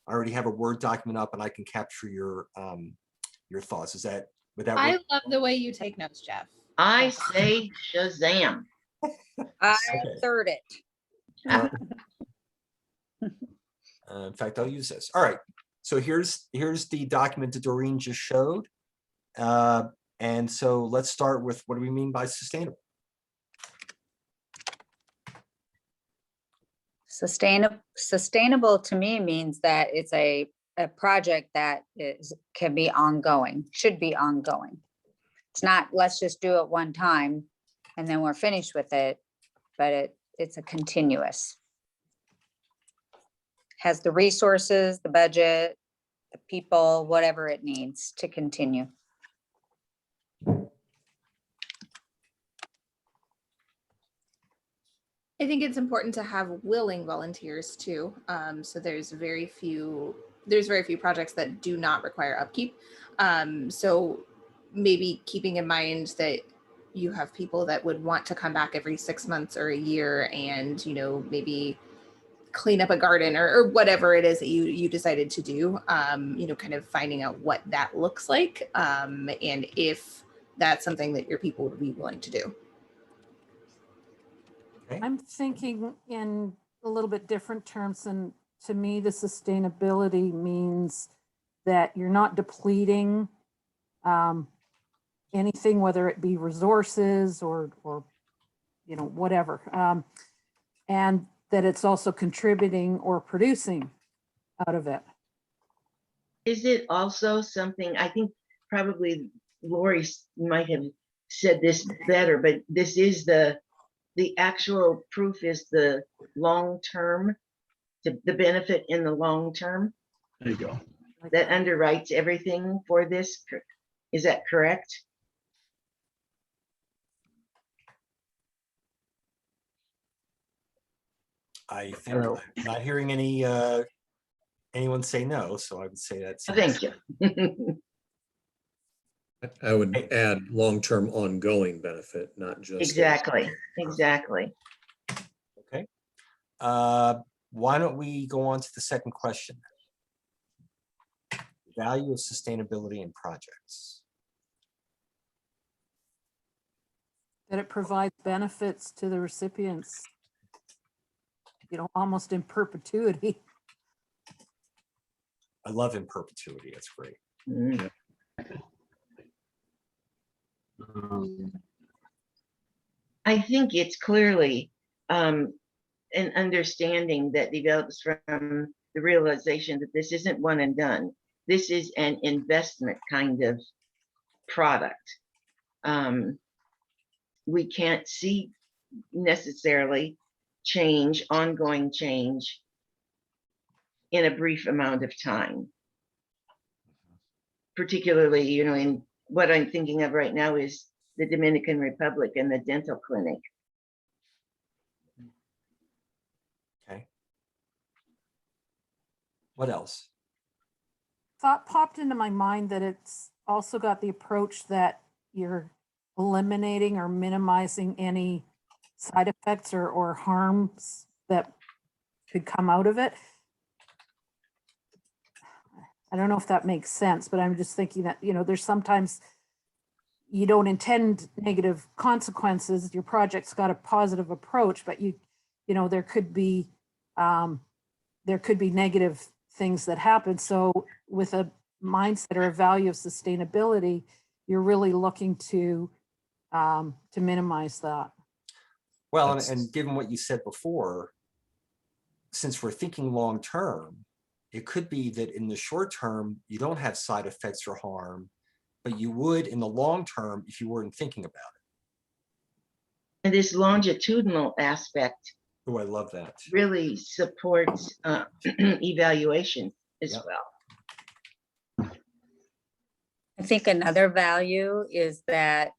I already have a Word document up, and I can capture your thoughts. Is that without? I love the way you take notes, Jeff. I say Shazam. I Okay. third it. In fact, I'll use this. All right. So here's the document that Doreen just showed. And so let's start with, what do we mean by sustainable? Sustainable to me means that it's a project that can be ongoing, should be ongoing. It's not, let's just do it one time and then we're finished with it, but it's a continuous. Has the resources, the budget, the people, whatever it needs to continue. I think it's important to have willing volunteers too. So there's very few projects that do not require upkeep. So maybe keeping in mind that you have people that would want to come back every 6 months or a year and, you know, maybe clean up a garden or whatever it is that you decided to do, you know, kind of finding out what that looks like, and if that's something that your people would be willing to do. I'm thinking in a little bit different terms, and to me, the sustainability means that you're not depleting anything, whether it be resources or you know, whatever, and that it's also contributing or producing out of it. Is it also something, I think probably Lori might have said this better, but this is the actual proof is the long term, the benefit in the long term. There you go. That underwrites everything for this. Is that correct? I think I'm not hearing any anyone say no, so I would say that's. Thank you. I would add long-term ongoing benefit, not just. Exactly, exactly. Okay. Why don't we go on to the second question? Value of sustainability in projects. That it provides benefits to the recipients, you know, almost in perpetuity. I love in perpetuity. That's great. Mm. I think it's clearly an understanding that develops from the realization that this isn't one and done. This is an investment kind of product. We can't see necessarily change, ongoing change in a brief amount of time. Particularly, you know, in what I'm thinking of right now is the Dominican Republic and the dental clinic. Okay. What else? Thought popped into my mind that it's also got the approach that you're eliminating or minimizing any side effects or harms that could come out of it. I don't know if that makes sense, but I'm just thinking that, you know, there's sometimes you don't intend negative consequences. Your project's got a positive approach, but you know, there could be negative things that happen. So with a mindset or a value of sustainability, you're really looking to minimize that. Well, and given what you said before, since we're thinking long term, it could be that in the short term, you don't have side effects or harm, but you would in the long term if you weren't thinking about it. And this longitudinal aspect. Oh, I love that. Really supports evaluation as well. I think another value is that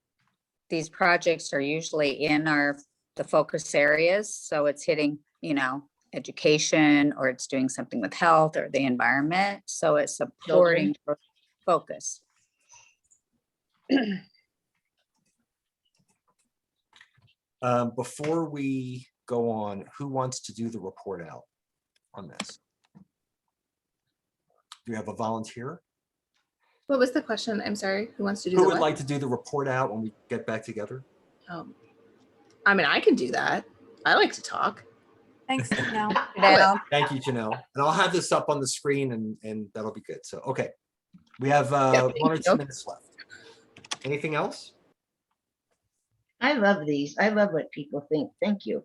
these projects are usually in the focus areas. So it's hitting, you know, education, or it's doing something with health or the environment. So it's supporting focus. Before we go on, who wants to do the report out on this? Do you have a volunteer? What was the question? I'm sorry. Who wants to do Who the would what? like to do the report out when we get back together? I mean, I can do that. I like to talk. Thanks, Janelle. Thank you, Janelle. And I'll have this up on the screen and that'll be good. So, okay. We have 1 or 2 minutes left. Anything else? I love these. I love what people think. Thank you.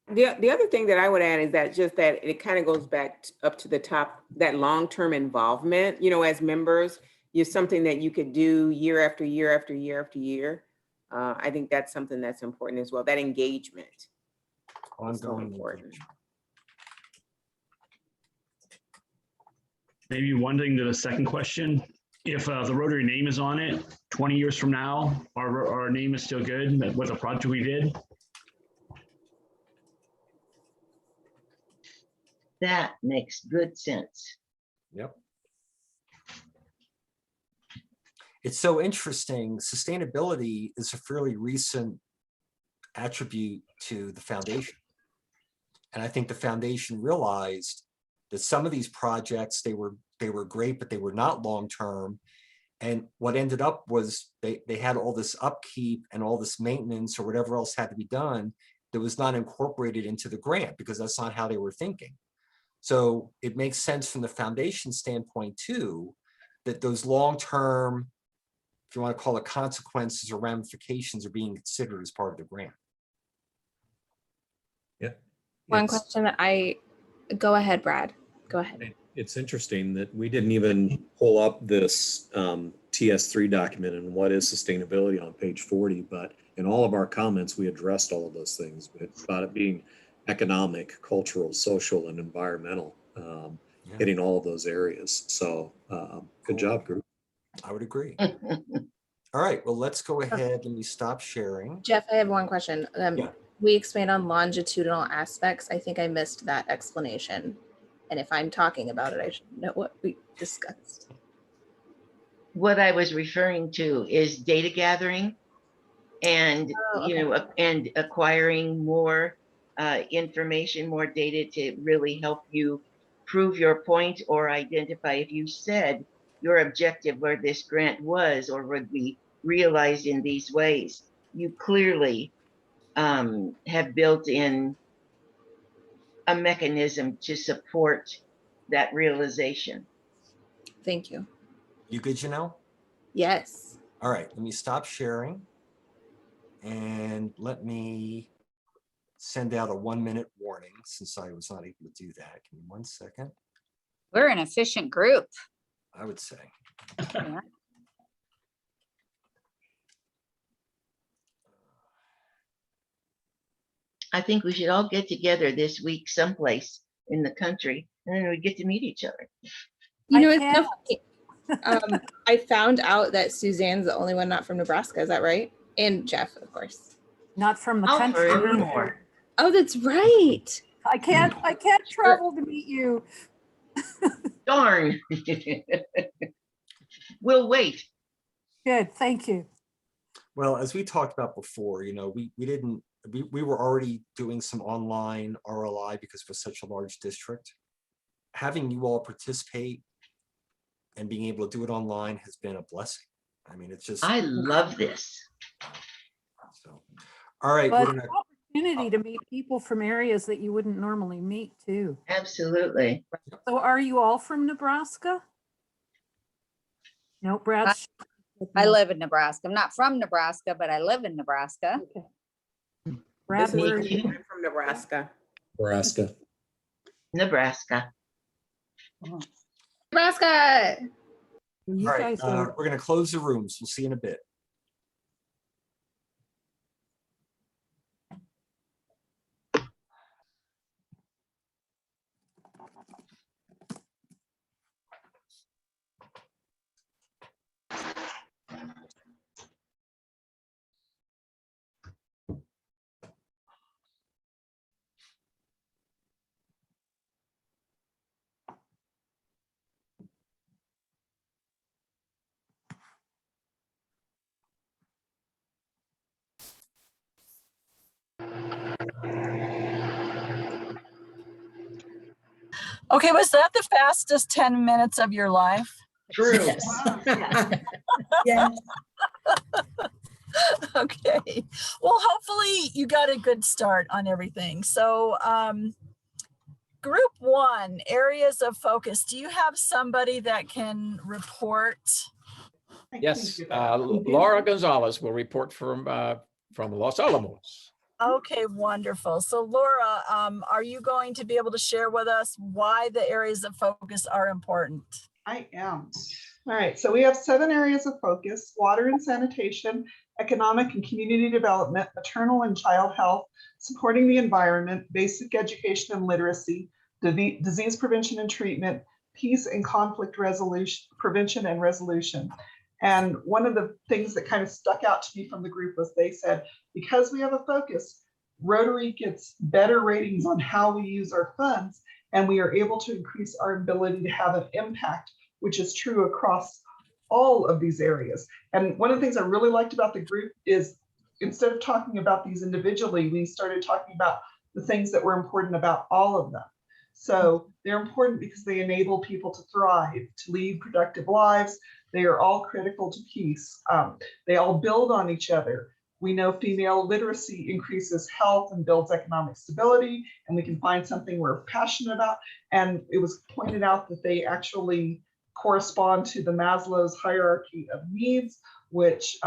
The other thing that I would add is that just that it kind of goes back up to the top, that long-term involvement, you know, as members, is something that you could do year after year after year after year. I think that's something that's important as well, that engagement. Ongoing important. Maybe one thing to the second question, if the Rotary name is on it, 20 years from now, our name is still good with the project we did. that makes good sense. Yep. It's so interesting. Sustainability is a fairly recent attribute to the foundation. And I think the foundation realized that some of these projects, they were great, but they were not long-term. And what ended up was they had all this upkeep and all this maintenance or whatever else had to be done that was not incorporated into the grant because that's not how they were thinking. So it makes sense from the foundation standpoint too, that those long-term, if you want to call it consequences or ramifications, are being considered as part of the grant. Yeah. One question that go ahead, Brad. Go ahead. It's interesting that we didn't even pull up this TS3 document and what is sustainability on page 40, but in all of our comments, we addressed all of those things about it being economic, cultural, social, and environmental, hitting all of those areas. So good job, group. I would agree. All right, well, let's go ahead and we stop sharing. Jeff, I have one question. We expand on longitudinal aspects. I think I missed that explanation. And if I'm talking about it, I should know what we discussed. What I was referring to is data gathering and, and acquiring more information, more data to really help you prove your point or identify if you said your objective where this grant was or would be realized in these ways. You clearly have built in a mechanism to support that realization. Thank you. You good, Janelle? Yes. All right, let me stop sharing and let me send out a 1-minute warning since I was not able to do that. Give me 1 second. We're an efficient group. I would say. Yeah. I think we should all get together this week someplace in the country and then we get to meet each other. You know, it's so funny. I found out that Suzanne's the only one not from Nebraska. Is that right? And Jeff, of course. Not from the country. Forevermore. Oh, that's right. I can't travel to meet you. Darn. We'll wait. Good, thank you. Well, as we talked about before, we were already doing some online RLI because we're such a large district. Having you all participate and being able to do it online has been a blessing. I mean, it's just. I love this. So, all right. But an opportunity to meet people from areas that you wouldn't normally meet too. Absolutely. So are you all from Nebraska? No, Brad. I live in Nebraska. I'm not from Nebraska, but I live in Nebraska. Okay. Brad, where are you? I'm from Nebraska. Nebraska. Nebraska. Nebraska. You all right, guys are. we're going to close the rooms. We'll see you in a bit. Okay, was that the fastest 10 minutes of your life? True. Yes. Okay, well, hopefully you got a good start on everything. So group 1, areas of focus. Do you have somebody that can report? Yes, Laura Gonzalez will report from Los Alamos. Okay, wonderful. So Laura, are you going to be able to share with us why the areas of focus are important? I am. All right, so we have 7 areas of focus: water and sanitation, economic and community development, maternal and child health, supporting the environment, basic education and literacy, disease prevention and treatment, peace and conflict resolution, prevention and resolution. And one of the things that kind of stuck out to me from the group was they said, because we have a focus, Rotary gets better ratings on how we use our funds. and we are able to increase our ability to have an impact, which is true across all of these areas. And one of the things I really liked about the group is instead of talking about these individually, we started talking about the things that were important about all of them. So they're important because they enable people to thrive, to lead productive lives. They are all critical to peace. They all build on each other. We know female literacy increases health and builds economic stability, and we can find something we're passionate about. And it was pointed out that they actually correspond to the Maslow's hierarchy of needs, which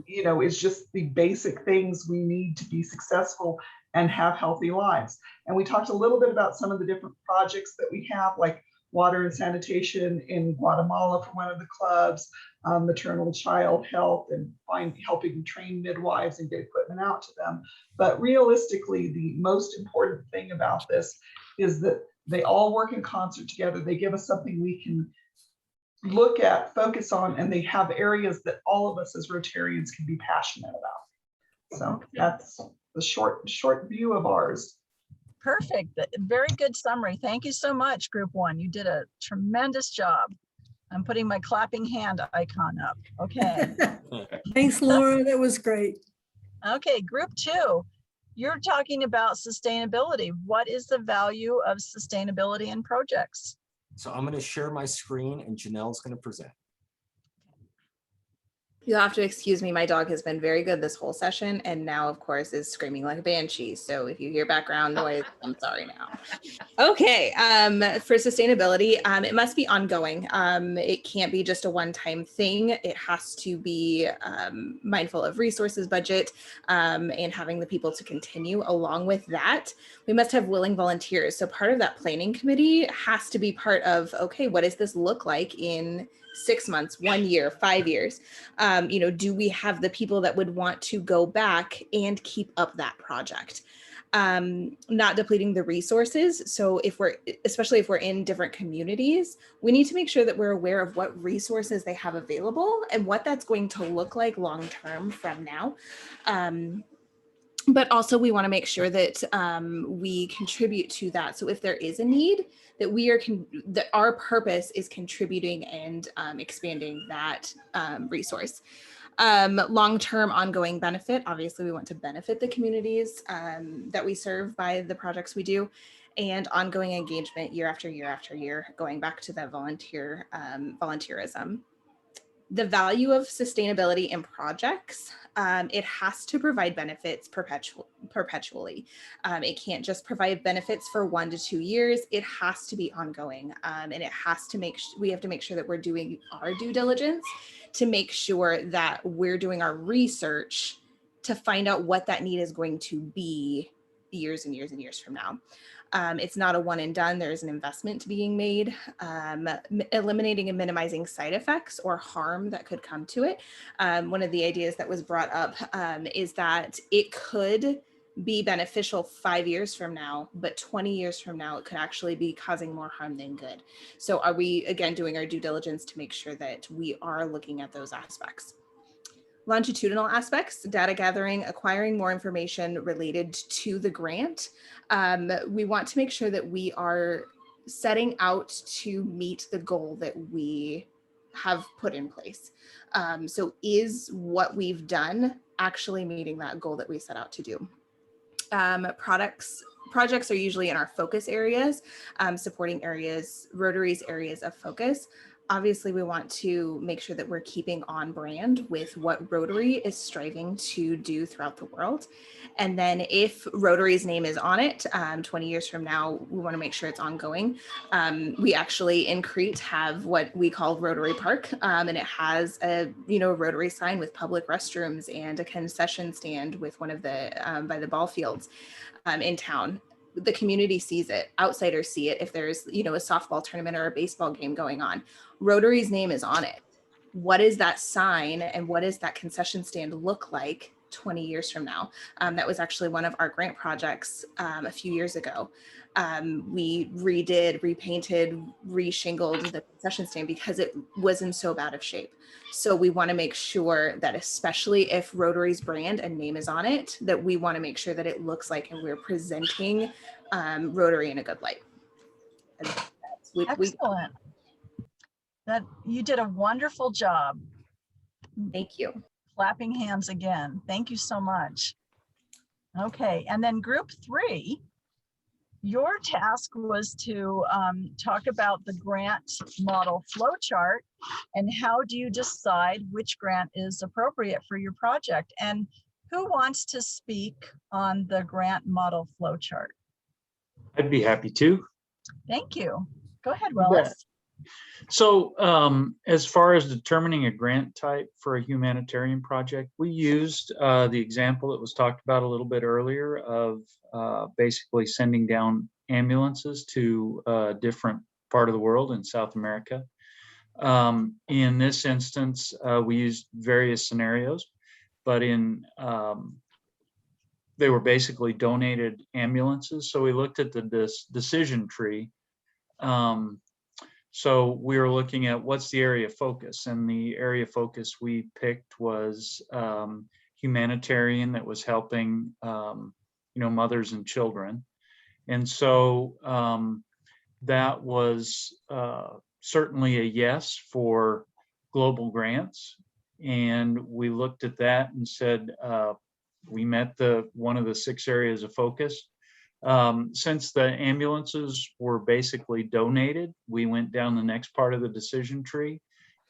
you know, is just the basic things we need to be successful and have healthy lives. And we talked a little bit about some of the different projects that we have, like water and sanitation in Guatemala for one of the clubs, maternal child health, and helping train midwives and get equipment out to them. But realistically, the most important thing about this is that they all work in concert together. They give us something we can look at, focus on, and they have areas that all of us as Rotarians can be passionate about. So that's the short view of ours. Perfect. Very good summary. Thank you so much, Group 1. You did a tremendous job. I'm putting my clapping hand icon up. Okay. Thanks, Laura. That was great. Okay, Group 2. You're talking about sustainability. What is the value of sustainability in projects? So I'm going to share my screen and Janelle's going to present. You'll have to excuse me. My dog has been very good this whole session and now, of course, is screaming like a banshee. So if you hear background noise, I'm sorry now. Okay, for sustainability, it must be ongoing. It can't be just a one-time thing. It has to be mindful of resources, budget, and having the people to continue. Along with that, we must have willing volunteers. So part of that planning committee has to be part of, okay, what does this look like in 6 months, 1 year, 5 years? You know, do we have the people that would want to go back and keep up that project? Not depleting the resources. So especially if we're in different communities, we need to make sure that we're aware of what resources they have available and what that's going to look like long-term from now. But also we want to make sure that we contribute to that. So if there is a need, that that our purpose is contributing and expanding that resource. Long-term ongoing benefit, obviously we want to benefit the communities that we serve by the projects we do, and ongoing engagement year after year after year, going back to that volunteerism. The value of sustainability in projects, it has to provide benefits perpetually. It can't just provide benefits for 1 to 2 years. It has to be ongoing, and it has to we have to make sure that we're doing our due diligence to make sure that we're doing our research to find out what that need is going to be years and years and years from now. It's not a one and done. There's an investment being made, eliminating and minimizing side effects or harm that could come to it. One of the ideas that was brought up is that it could be beneficial 5 years from now, but 20 years from now, it could actually be causing more harm than good. So are we, again, doing our due diligence to make sure that we are looking at those aspects? Longitudinal aspects, data gathering, acquiring more information related to the grant. We want to make sure that we are setting out to meet the goal that we have put in place. So is what we've done actually meeting that goal that we set out to do? Projects are usually in our focus areas, supporting areas, Rotary's areas of focus. Obviously, we want to make sure that we're keeping on brand with what Rotary is striving to do throughout the world. And then if Rotary's name is on it, 20 years from now, we want to make sure it's ongoing. We actually in Crete have what we call Rotary Park, and it has a Rotary sign with public restrooms and a concession stand with one of the by the ball fields in town. The community sees it, outsiders see it. If there's, a softball tournament or a baseball game going on, Rotary's name is on it. What is that sign and what does that concession stand look like 20 years from now. That was actually one of our grant projects a few years ago. We redid, repainted, reshingled the concession stand because it was in so bad of shape. So we want to make sure that, especially if Rotary's brand and name is on it, that we want to make sure that it looks like and we're presenting Rotary in a good light. Excellent. That you did a wonderful job. Thank you. Clapping hands again. Thank you so much. Okay, and then group 3, your task was to talk about the grant model flowchart and how do you decide which grant is appropriate for your project. And who wants to speak on the grant model flowchart? I'd be happy to. Thank you. Go ahead, You Willis. bet. So as far as determining a grant type for a humanitarian project, we used the example that was talked about a little bit earlier of basically sending down ambulances to a different part of the world in South America. In this instance, we used various scenarios, but they were basically donated ambulances. So we looked at the decision tree. So we were looking at what's the area of focus, and the area of focus we picked was humanitarian, that was helping mothers and children. And so that was certainly a yes for global grants. And we looked at that and said we met one of the 6 areas of focus. Since the ambulances were basically donated, we went down the next part of the decision tree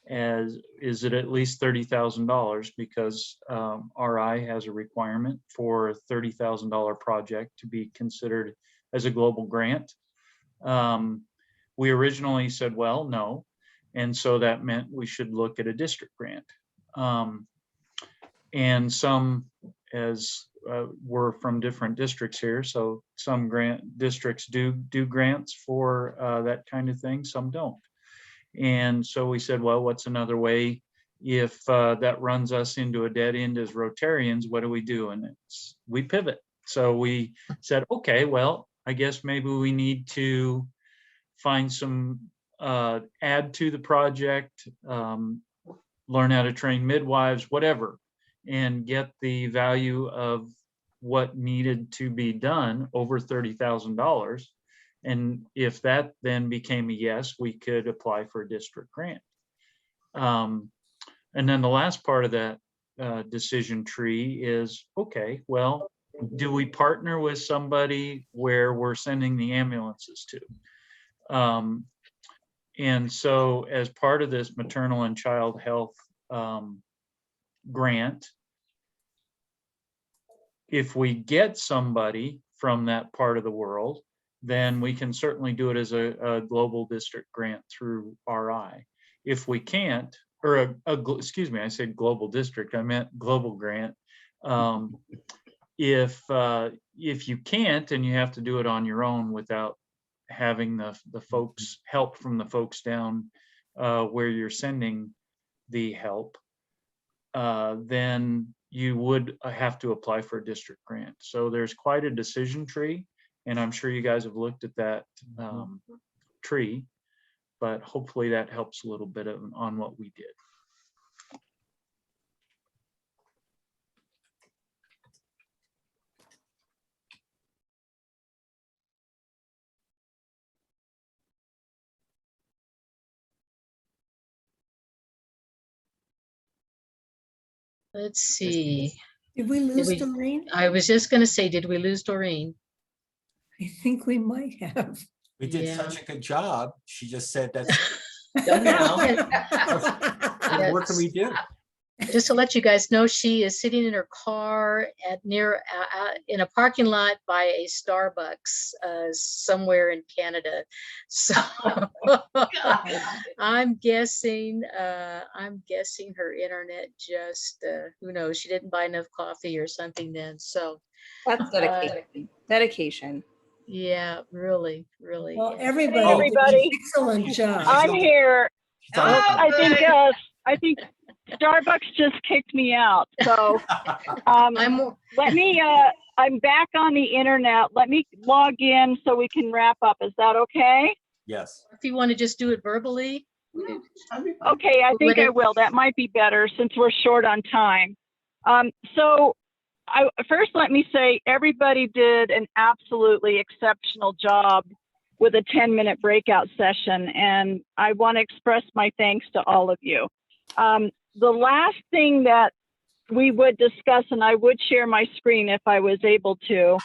as, is it at least $30,000? Because RI has a requirement for a $30,000 project to be considered as a global grant. We originally said, well, no. And so that meant we should look at a district grant. And some, as we're from different districts here, so some grant districts do grants for that kind of thing, some don't. And so we said, well, what's another way if that runs us into a dead end as Rotarians? What do we do? And we pivot. So we said, okay, well, I guess maybe we need to find some add to the project, learn how to train midwives, whatever, and get the value of what needed to be done over $30,000. And if that then became a yes, we could apply for a district grant. And then the last part of that decision tree is, okay, well, do we partner with somebody where we're sending the ambulances to? And so as part of this maternal and child health grant, if we get somebody from that part of the world, then we can certainly do it as a global district grant through RI. If we can't, or excuse me, I said global district, I meant global grant. If you can't and you have to do it on your own without having the folks help from the folks down where you're sending the help, then you would have to apply for a district grant. So there's quite a decision tree, and I'm sure you guys have looked at that tree, but hopefully that helps a little bit on what we did. Let's see. Did we lose Doreen? I was just going to say, did we lose Doreen? I think we might have. We did such a good job. She just said that's Done now. what more can we do? Just to let you guys know, she is sitting in her car in a parking lot by a Starbucks somewhere in Canada. So I'm guessing her internet just who knows, she didn't buy enough coffee or something then. So that's dedication. Yeah, really. Well, everybody did an excellent job. I'm here. I think Starbucks just kicked me out. So let me, I'm back on the internet. Let me log in so we can wrap up. Is that okay? Yes. If you want to just do it verbally. Okay, I think I will. That might be better since we're short on time. So first let me say everybody did an absolutely exceptional job with a 10-minute breakout session, and I want to express my thanks to all of you. The last thing that we would discuss, and I would share my screen if I was able to,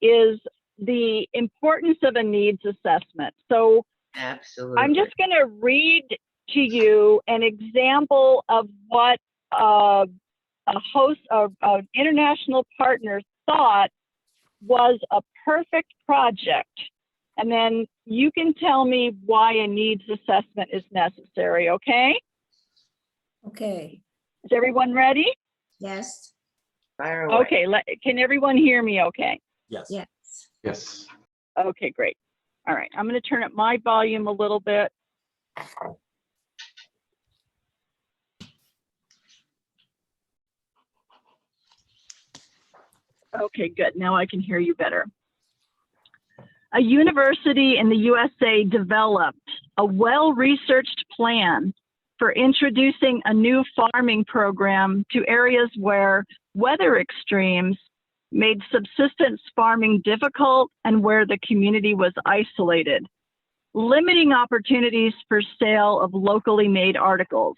is the importance of a needs assessment. So absolutely, I'm just going to read to you an example of what a host of an international partner thought was a perfect project. And then you can tell me why a needs assessment is necessary, okay? Okay. Is everyone ready? Yes. fire away. Okay, can everyone hear me okay? Yes. Yes. Yes. Okay, great. All right, I'm going to turn up my volume a little bit. Okay, good. Now I can hear you better. A university in the USA developed a well-researched plan for introducing a new farming program to areas where weather extremes made subsistence farming difficult and where the community was isolated, limiting opportunities for sale of locally made articles.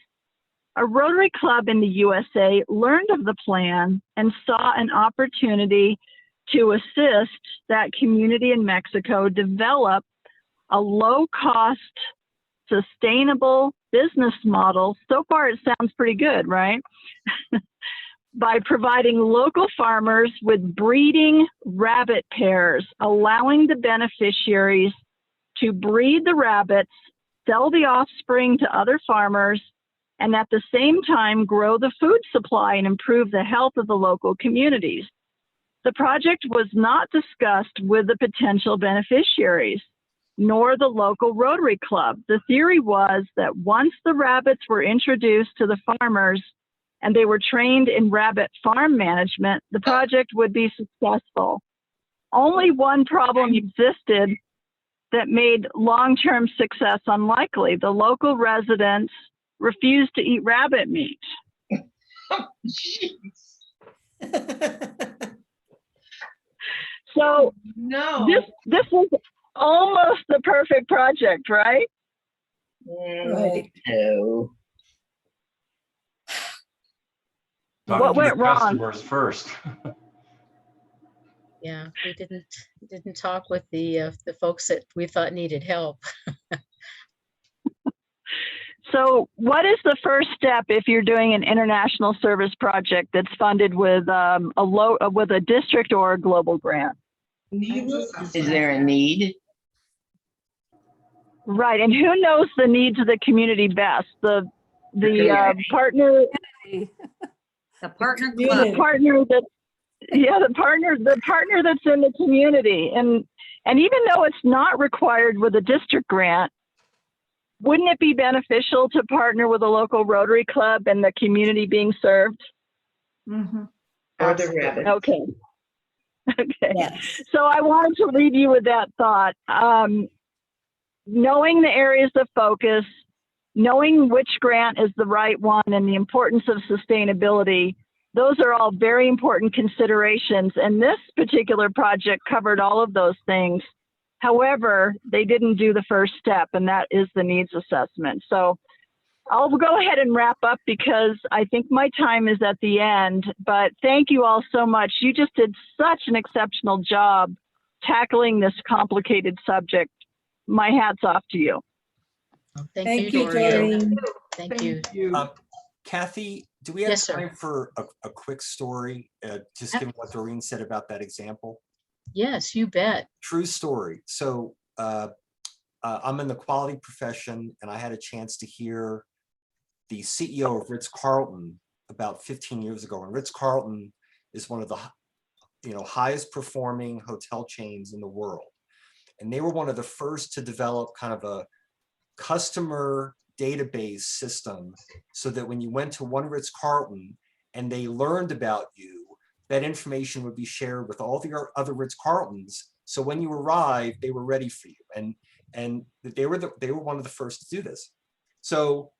A Rotary Club in the USA learned of the plan and saw an opportunity to assist that community in Mexico develop a low-cost, sustainable business model. So far, it sounds pretty good, right? By providing local farmers with breeding rabbit pairs, allowing the beneficiaries to breed the rabbits, sell the offspring to other farmers, and at the same time grow the food supply and improve the health of the local communities. The project was not discussed with the potential beneficiaries, nor the local Rotary Club. The theory was that once the rabbits were introduced to the farmers and they were trained in rabbit farm management, the project would be successful. Only one problem existed that made long-term success unlikely. The local residents refused to eat rabbit meat. So no, this was almost the perfect project, right? Right. No. What went wrong? Customers first. Yeah, we didn't talk with the folks that we thought needed help. So what is the first step if you're doing an international service project that's funded with with a district or a global grant? Needs assessment. Is there a need? Right, and who knows the needs of the community best? The partner, The partner the club. partner that, yeah, the partner that's in the community, and even though it's not required with a district grant, wouldn't it be beneficial to partner with a local Rotary Club and the community being served? Mm-hmm. Or the rabbit? Okay. Okay. Yes. So I wanted to leave you with that thought. Knowing the areas of focus, knowing which grant is the right one, and the importance of sustainability, those are all very important considerations. And this particular project covered all of those things. However, they didn't do the first step, and that is the needs assessment. So I'll go ahead and wrap up because I think my time is at the end, but thank you all so much. You just did such an exceptional job tackling this complicated subject. My hat's off to you. Thank you, Doreen. Thank you. Kathy, do we have Yes, sir. time for a quick story, just given what Doreen said about that example? Yes, you bet. True story. So I'm in the quality profession, and I had a chance to hear the CEO of Ritz-Carlton about 15 years ago. And Ritz-Carlton is one of the highest performing hotel chains in the world. And they were one of the first to develop kind of a customer database system so that when you went to one Ritz-Carlton and they learned about you, that information would be shared with all the other Ritz-Carltons. So when you arrived, they were ready for you. And they were one of the first to do this. So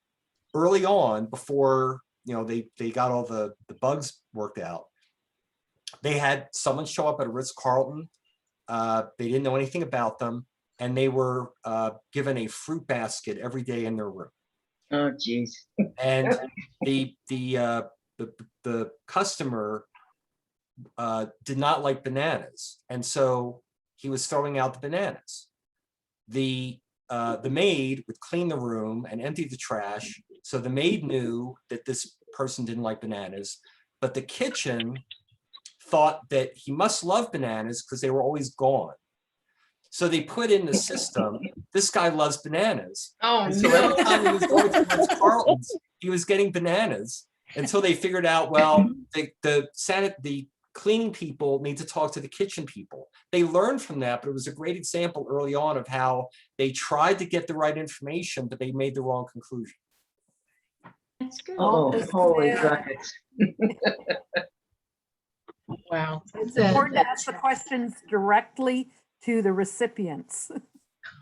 early on, before they got all the bugs worked out, they had someone show up at a Ritz-Carlton. They didn't know anything about them, and they were given a fruit basket every day in their room. Oh, geez. And the customer did not like bananas, and so he was throwing out the bananas. The maid would clean the room and empty the trash, so the maid knew that this person didn't like bananas, but the kitchen thought that he must love bananas because they were always gone. So they put in the system, this guy loves bananas. Oh, and so every time he was going to Ritz-Carlton's, he was getting bananas until they figured out, well, the cleaning people need to talk to the kitchen people. They learned from that, but it was a great example early on of how they tried to get the right information, but they made the wrong conclusion. That's good. Oh, holy buckets. Wow. It's important to ask the questions directly to the recipients.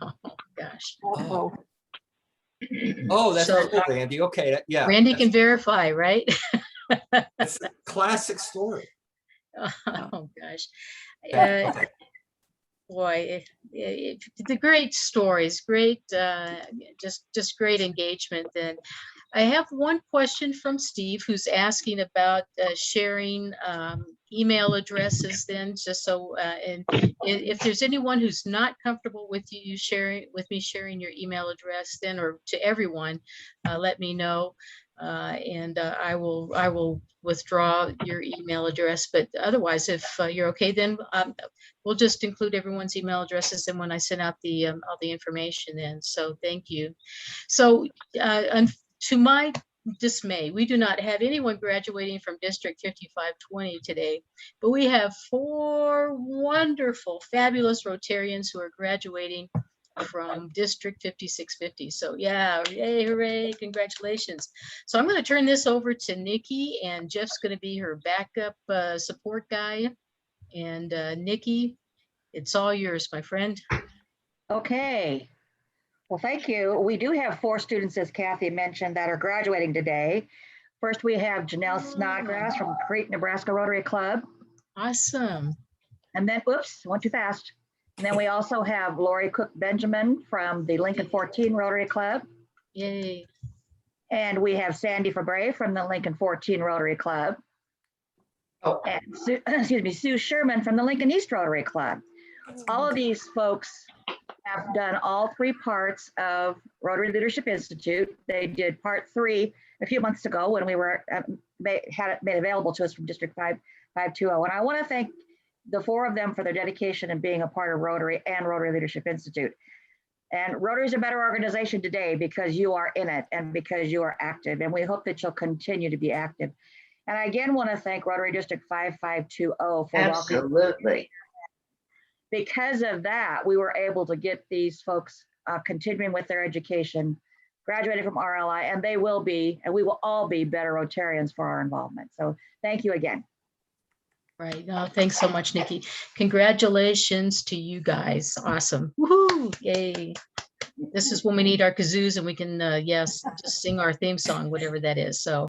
Oh, gosh. Also. Oh, that's So, cool, Randy. Okay, yeah. Randy can verify, right? It's a classic story. Oh, gosh. Boy, the great stories, great, just great engagement. And I have one question from Steve, who's asking about sharing email addresses. Then, just so, and if there's anyone who's not comfortable with you sharing with me sharing your email address, then, or to everyone, let me know, and I will withdraw your email address. But otherwise, if you're okay, then we'll just include everyone's email addresses and when I send out the all the information. Then, so thank you. So, to my dismay, we do not have anyone graduating from District 5520 today, but we have 4 wonderful, fabulous Rotarians who are graduating from District 5650. So yeah, yay, hooray, congratulations. So I'm going to turn this over to Nikki, and Jeff's going to be her backup support guy. And Nikki, it's all yours, my friend. Okay. Well, thank you. We do have 4 students, as Kathy mentioned, that are graduating today. First, we have Janelle Snodgrass from Crete, Nebraska Rotary Club. Awesome. And then, oops, went too fast. And then we also have Lori Cook Benjamin from the Lincoln 14 Rotary Club. Yay. And we have Sandy Fabre from the Lincoln 14 Rotary Club. Oh. And Sue Sherman from the Lincoln East Rotary Club. All of these folks have done all 3 parts of Rotary Leadership Institute. They did part 3 a few months ago when we were had it made available to us from District 520. And I want to thank the 4 of them for their dedication and being a part of Rotary and Rotary Leadership Institute. And Rotary is a better organization today because you are in it and because you are active. And we hope that you'll continue to be active. And I again want to thank Rotary District 5520 for welcoming. Absolutely. Because of that, we were able to get these folks continuing with their education, graduating from RLI, and they will be, and we will all be better Rotarians for our involvement. So thank you again. Right. Thanks so much, Nikki. Congratulations to you guys. Awesome. Woohoo! Yay. This is when we need our kazoos and we can, yes, just sing our theme song, whatever that is. So